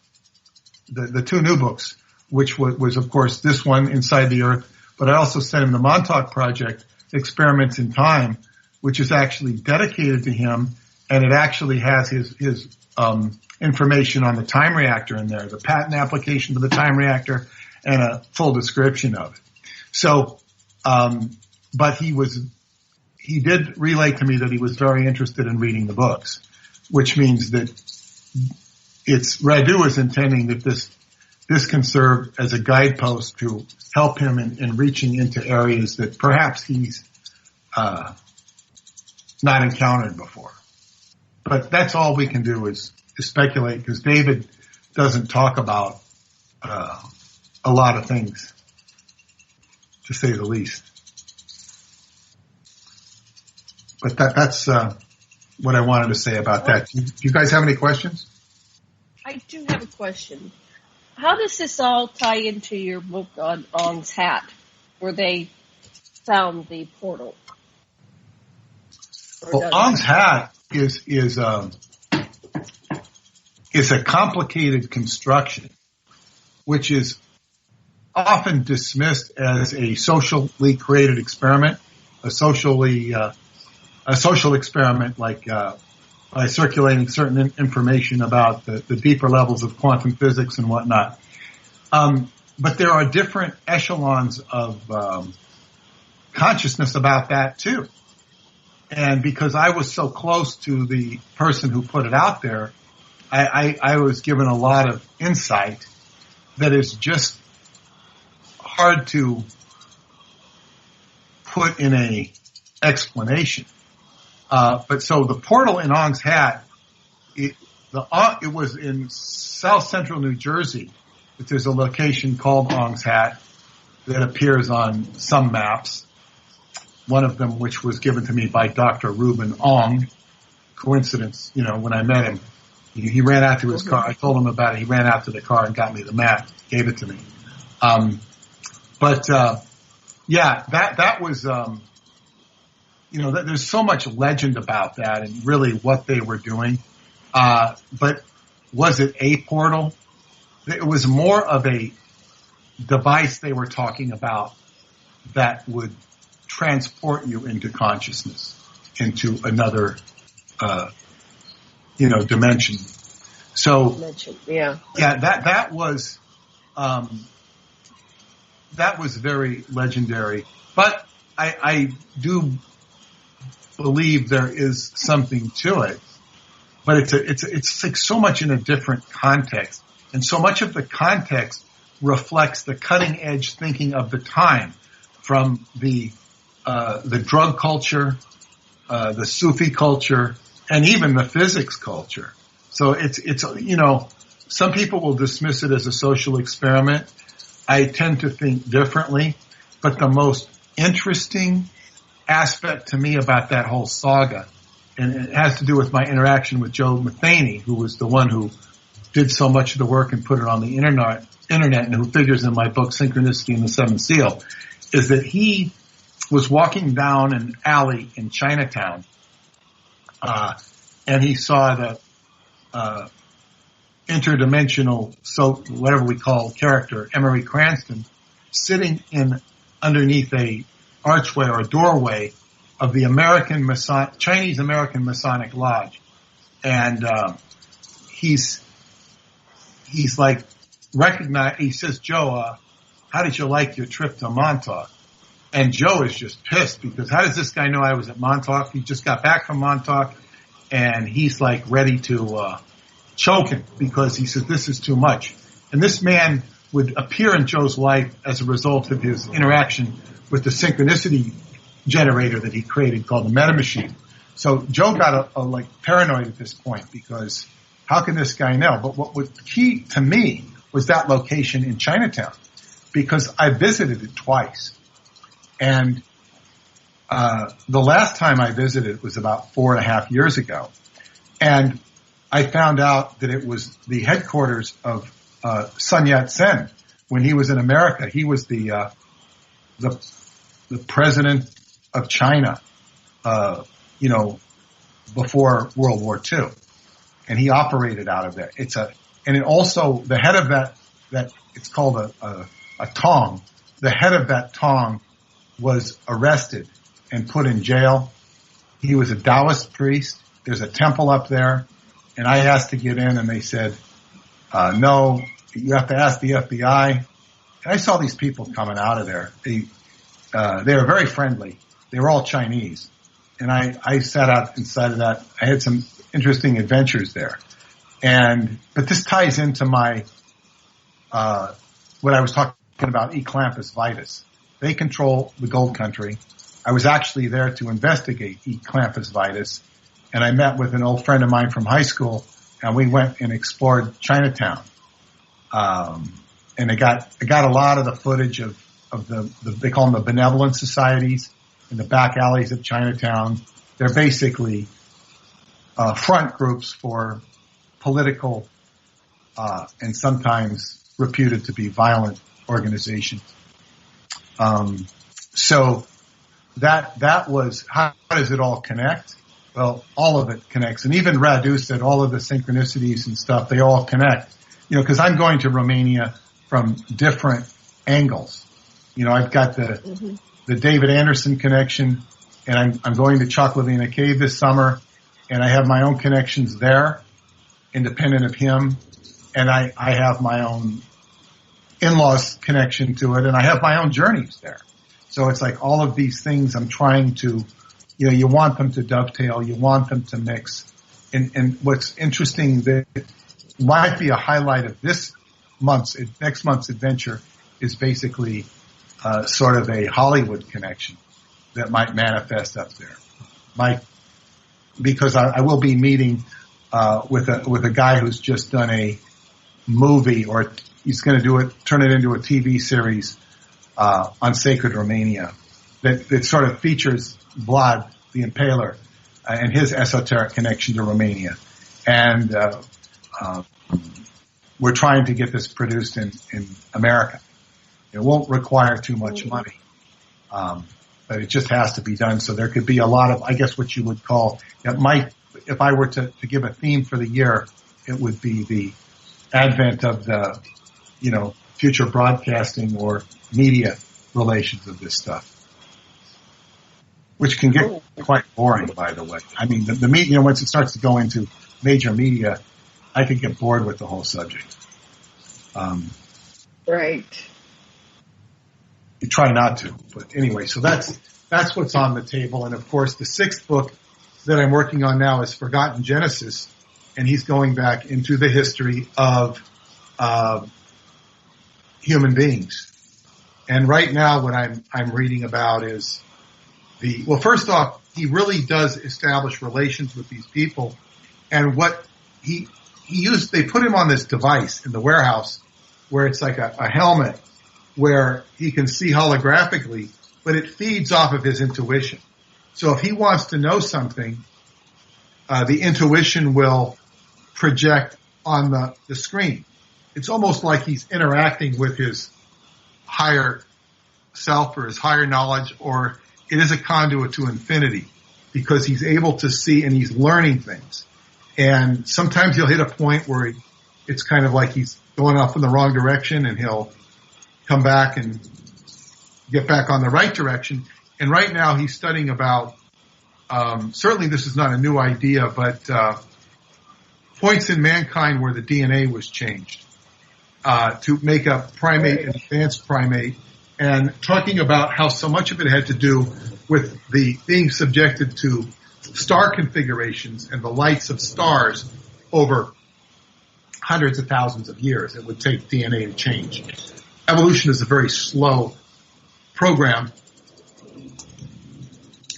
the two new books, which was of course this one, Inside the Earth, but I also sent him the Montauk Project, Experiments in Time, which is actually dedicated to him, and it actually has his information on the time reactor in there, the patent application for the time reactor, and a full description of it. So, but he did relay to me that he was very interested in reading the books, which means that Radu is intending that this can serve as a guidepost to help him in reaching into areas that perhaps he's not encountered before. But that's all we can do is speculate, because David doesn't talk about a lot of things, to say the least. But that's what I wanted to say about that. Do you guys have any questions? I do have a question. How does this all tie into your book on Ong's Hat, where they found the portal? Well, Ong's Hat is a complicated construction, which is often dismissed as a socially created experiment, a social experiment, like by circulating certain information about the deeper levels of quantum physics and whatnot. But there are different echelons of consciousness about that too. And because I was so close to the person who put it out there, I was given a lot of insight that is just hard to put in a explanation. But so the portal in Ong's Hat, it was in South Central New Jersey. There's a location called Ong's Hat that appears on some maps. One of them, which was given to me by Dr. Reuben Ong. Coincidence, you know, when I met him, he ran out to his car. I told him about it. He ran out to the car and got me the map, gave it to me. Yeah, that was, you know, there's so much legend about that and really what they were doing. But was it a portal? It was more of a device they were talking about that would transport you into consciousness, into another, dimension. So, yeah, that was very legendary. But I do believe there is something to it. But it's like so much in a different context, and so much of the context reflects the cutting edge thinking of the time, from the drug culture, the Sufi culture, and even the physics culture. So it's some people will dismiss it as a social experiment. I tend to think differently, but the most interesting aspect to me about that whole saga, and it has to do with my interaction with Joe Matheny, who was the one who did so much of the work and put it on the internet, and who figures in my book Synchronicity and the Seventh Seal, is that he was walking down an alley in Chinatown, and he saw the interdimensional, whatever we call character, Emery Cranston, sitting underneath a archway or a doorway of the Chinese American Masonic Lodge, and he's like he says, Joe, how did you like your trip to Montauk? And Joe is just pissed, because how does this guy know I was at Montauk? He just got back from Montauk, and he's like ready to choke him, because he says this is too much. And this man would appear in Joe's life as a result of his interaction with the synchronicity generator that he created called the Meta Machine. So Joe got like paranoid at this point because how can this guy know? But what was key to me was that location in Chinatown, because I visited it twice. And the last time I visited was about 4.5 years ago. And I found out that it was the headquarters of Sun Yat-sen when he was in America. He was the president of China, before World War II. And he operated out of there. And it also, the head of that it's called a tong. The head of that tong was arrested and put in jail. He was a Taoist priest. There's a temple up there. And I asked to get in and they said, no, you have to ask the FBI. And I saw these people coming out of there. They were very friendly. They were all Chinese. And I sat out inside of that. I had some interesting adventures there. But this ties into my, what I was talking about, Eclampus vitus. They control the gold country. I was actually there to investigate Eclampus vitus, and I met with an old friend of mine from high school, and we went and explored Chinatown. And I got a lot of the footage of they call them the benevolent societies in the back alleys of Chinatown. They're basically front groups for political and sometimes reputed to be violent organizations. So that was, how does it all connect? Well, all of it connects. And even Radu said all of the synchronicities and stuff, they all connect. Because I'm going to Romania from different angles. I've got the David Anderson connection, and I'm going to Choclavina Cave this summer, and I have my own connections there, independent of him, and I have my own in-laws connection to it, and I have my own journeys there. So it's like all of these things I'm trying to, you want them to dovetail, you want them to mix. And what's interesting that might be a highlight of next month's adventure is basically sort of a Hollywood connection that might manifest up there. Because I will be meeting with a guy who's just done a movie, or he's going to turn it into a TV series on sacred Romania that sort of features Vlad the Impaler and his esoteric connection to Romania. And we're trying to get this produced in America. It won't require too much money, but it just has to be done. So there could be a lot of, I guess, what you would call, if I were to give a theme for the year, it would be the advent of the, future broadcasting or media relations of this stuff, which can get quite boring, by the way. I mean, the media, once it starts to go into major media, I could get bored with the whole subject. Right. You try not to, but anyway, so that's what's on the table. And of course, the 6th book that I'm working on now is Forgotten Genesis, and he's going back into the history of human beings. And right now, what I'm reading about is first off, he really does establish relations with these people, and what he used, they put him on this device in the warehouse where it's like a helmet where he can see holographically, but it feeds off of his intuition. So if he wants to know something, the intuition will project on the screen. It's almost like he's interacting with his higher self or his higher knowledge, or it is a conduit to infinity because he's able to see and he's learning things. And sometimes he'll hit a point where it's kind of like he's going off in the wrong direction, and he'll come back and get back on the right direction. And right now he's studying about, certainly this is not a new idea, but points in mankind where the DNA was changed to make a primate an advanced primate, and talking about how so much of it had to do with the being subjected to star configurations and the lights of stars over hundreds of thousands of years. It would take DNA to change. Evolution is a very slow program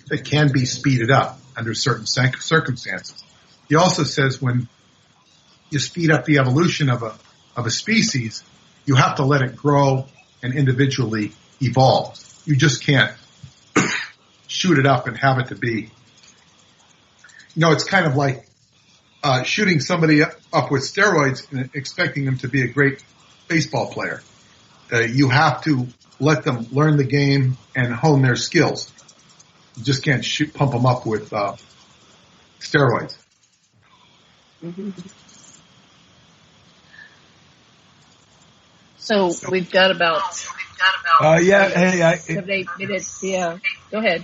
that can be speeded up. under certain circumstances. He also says when you speed up the evolution of a species, you have to let it grow and individually evolve. You just can't shoot it up and have it to be. It's kind of like shooting somebody up with steroids and expecting them to be a great baseball player. You have to let them learn the game and hone their skills. You just can't pump them up with steroids. Mm-hmm. So we've got about 7-8 minutes. Yeah, go ahead.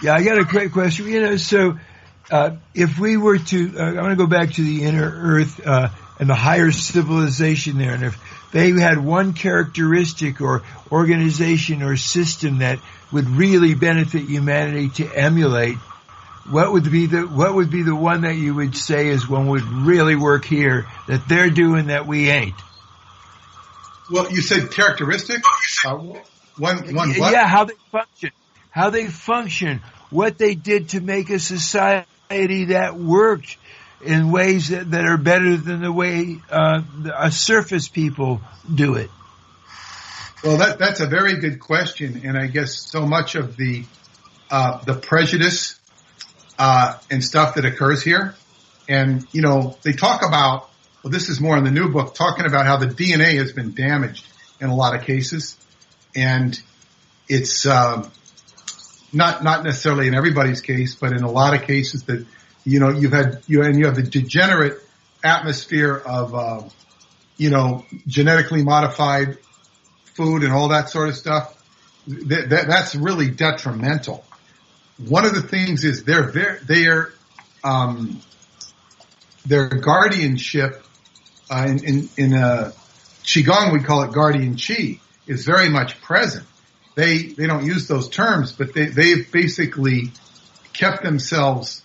Yeah, I got a great question. So if we were to, I want to go back to the inner Earth and the higher civilization there, and if they had one characteristic or organization or system that would really benefit humanity to emulate, what would be the one that you would say is one would really work here that they're doing that we ain't? Well, you said characteristic? One what? Yeah, how they function, what they did to make a society that worked in ways that are better than the way surface people do it. Well, that's a very good question, and I guess so much of the prejudice and stuff that occurs here, and they talk about. Well, this is more in the new book, talking about how the DNA has been damaged in a lot of cases, and it's not necessarily in everybody's case, but in a lot of cases that you have the degenerate atmosphere of genetically modified food and all that sort of stuff. That's really detrimental. One of the things is their guardianship. In Qigong, we call it guardian Qi, is very much present. They don't use those terms, but they've basically kept themselves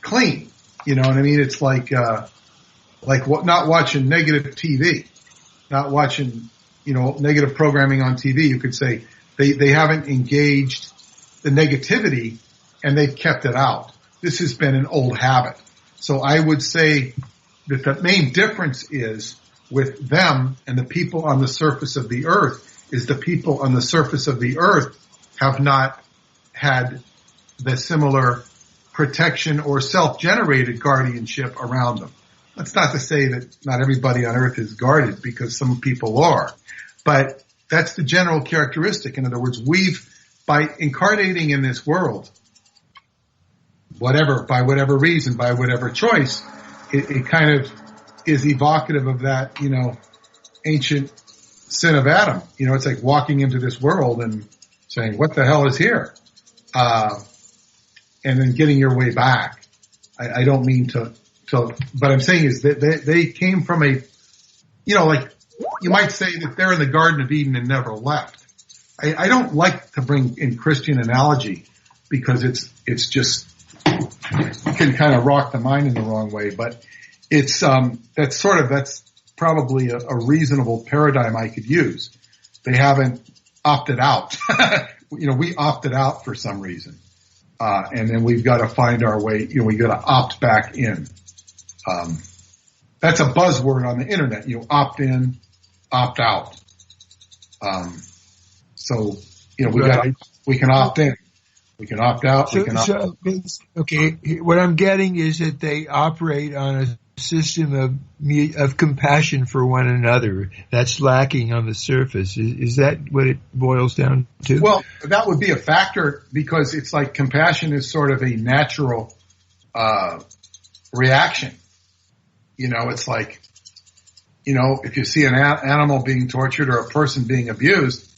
clean. You know what I mean? It's like not watching negative TV, not watching negative programming on TV. You could say they haven't engaged the negativity and they've kept it out. This has been an old habit. So I would say that the main difference is with them and the people on the surface of the earth is the people on the surface of the earth have not had the similar protection or self-generated guardianship around them. That's not to say that not everybody on earth is guarded, because some people are. But that's the general characteristic. In other words, by incarnating in this world, by whatever reason, by whatever choice, it kind of is evocative of that, ancient sin of Adam. It's like walking into this world and saying, what the hell is here? And then getting your way back. I don't mean to, but I'm saying is that they came from a, like you might say that they're in the Garden of Eden and never left. I don't like to bring in Christian analogy because it's just, can kind of rock the mind in the wrong way, but it's that's probably a reasonable paradigm I could use. They haven't opted out. We opted out for some reason, and then we've got to find our way. We got to opt back in. That's a buzzword on the internet. Opt in, opt out. So we can opt in. We can opt out. Okay, what I'm getting is that they operate on a system of compassion for one another that's lacking on the surface. Is that what it boils down to? Well, that would be a factor, because it's like compassion is sort of a natural reaction. It's like, if you see an animal being tortured or a person being abused,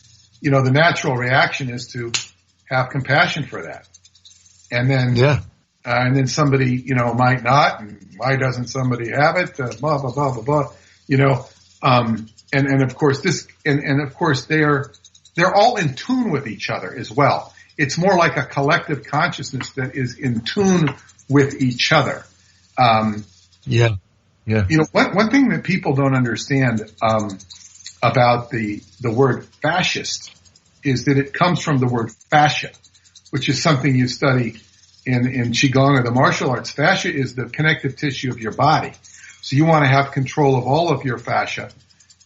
the natural reaction is to have compassion for that. And then, and then somebody, might not, and why doesn't somebody have it? Blah, blah, blah, blah, blah, and of course of course they're all in tune with each other as well. It's more like a collective consciousness that is in tune with each other. One thing that people don't understand, about the word fascist is that it comes from the word fascia. which is something you study in Qigong or the martial arts. Fascia is the connective tissue of your body. So you want to have control of all of your fascia.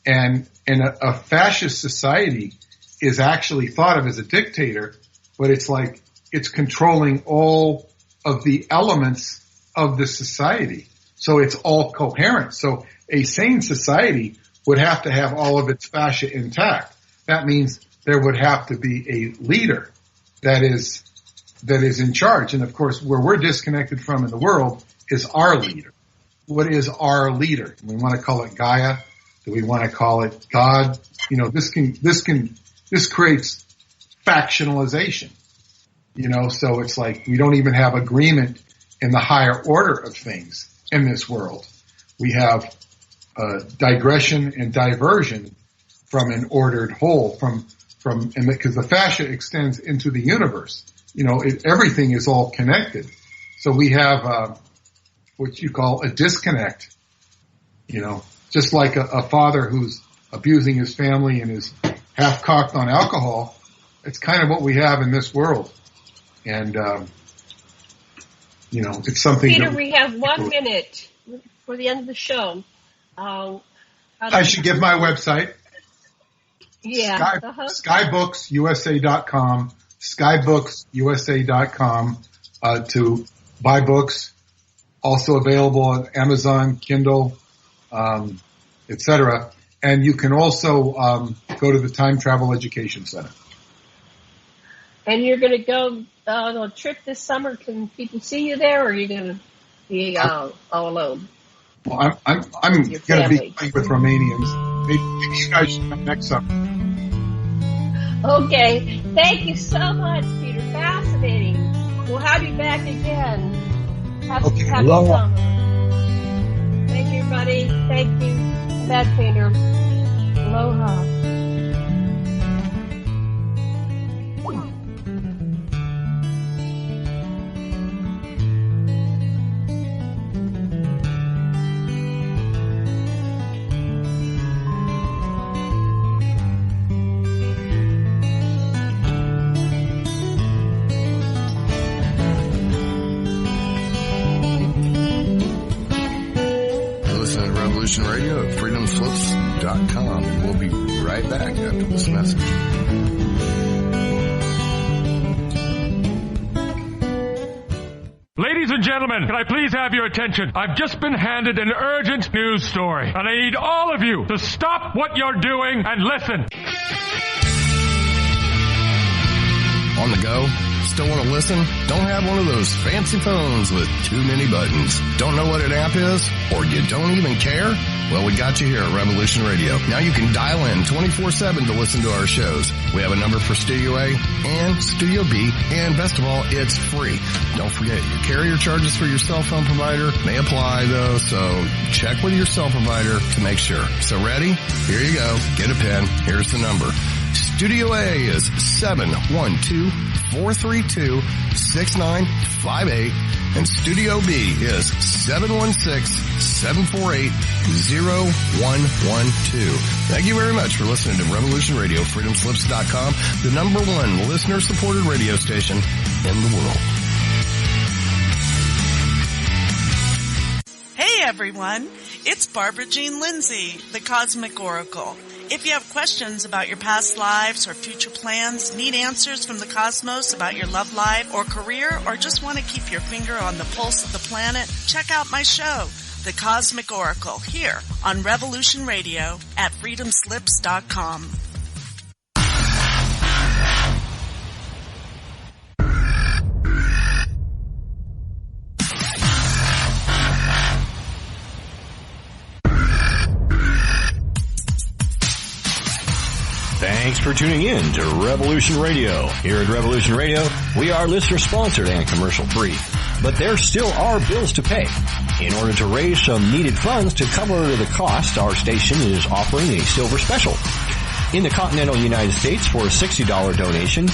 And a fascist society is actually thought of as a dictator, but it's like it's controlling all of the elements of the society. So it's all coherent. So a sane society would have to have all of its fascia intact. That means there would have to be a leader that is in charge. And of course, where we're disconnected from in the world is our leader. What is our leader? Do we want to call it Gaia? Do we want to call it God? You know, this creates factionalization. You know, so it's like we don't even have agreement in the higher order of things in this world. We have digression and diversion from an ordered whole, and because the fascia extends into the universe. You know, everything is all connected. So we have what you call a disconnect. You know, just like a father who's abusing his family and is half cocked on alcohol. It's kind of what we have in this world. And, you know, it's something. Peter, we have 1 minute for the end of the show. I should give my website. Yeah. Skybooks.usa.com, skybooks.usa.com, to buy books. Also available on Amazon, Kindle, etc. And you can also go to the Time Travel Education Center. And you're going to go on a trip this summer. Can people see you there, or are you going to be all alone? Well, I'm going to be playing with Romanians. Maybe you guys should come next summer. Okay. Thank you so much, Peter. Fascinating. We'll have you back again. Happy summer. Thank you, everybody. Thank you, Bad Painter. Aloha. Radio at freedomslips.com, and we'll be right back after this message. Ladies and gentlemen, can I please have your attention? I've just been handed an urgent news story, and I need all of you to stop what you're doing and listen. On the go? Still want to listen? Don't have one of those fancy phones with too many buttons. Don't know what an app is? Or you don't even care? Well, we got you here at Revolution Radio. Now you can dial in 24/7 to listen to our shows. We have a number for Studio A and Studio B, and best of all, it's free. Don't forget, your carrier charges for your cell phone provider may apply, though, so check with your cell provider to make sure. So ready? Here you go. Get a pen. Here's the number. Studio A is 712-432-6958, and Studio B is 716-748-0112. Thank you very much for listening to Revolution Radio, freedomslips.com, the #1 listener-supported radio station in the world. Hey everyone, it's Barbara Jean Lindsay, the Cosmic Oracle. If you have questions about your past lives or future plans, need answers from the cosmos about your love life or career, or just want to keep your finger on the pulse of the planet, check out my show, The Cosmic Oracle, here on Revolution Radio at freedomslips.com. Thanks for tuning in to Revolution Radio. Here at Revolution Radio, we are listener-sponsored and commercial-free. But there still are bills to pay. In order to raise some needed funds to cover the cost, our station is offering a silver special. In the continental United States for a $60 donation,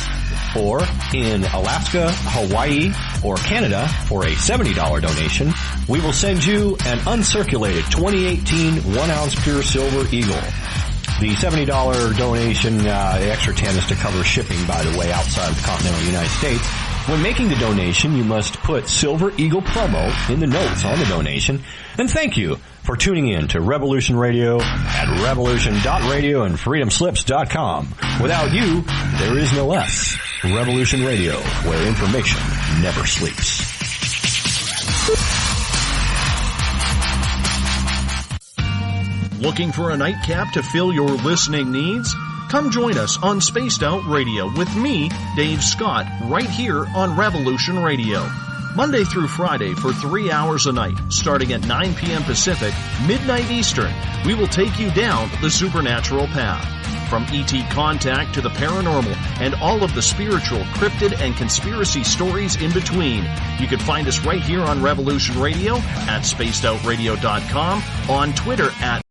or in Alaska, Hawaii, or Canada for a $70 donation, we will send you an uncirculated 2018 1-ounce pure silver eagle. The $70 donation, the extra 10 is to cover shipping, by the way, outside of the continental United States. When making the donation, you must put Silver Eagle promo in the notes on the donation. And thank you for tuning in to Revolution Radio at revolution.radio and freedomslips.com. Without you, there is no us. Revolution Radio, where information never sleeps. Looking for a nightcap to fill your listening needs? Come join us on Spaced Out Radio with me, Dave Scott, right here on Revolution Radio. Monday through Friday for 3 hours a night, starting at 9 p.m. Pacific, midnight Eastern, we will take you down the supernatural path. From ET contact to the paranormal and all of the spiritual, cryptid, and conspiracy stories in between. You can find us right here on Revolution Radio, at spacedoutradio.com, on Twitter at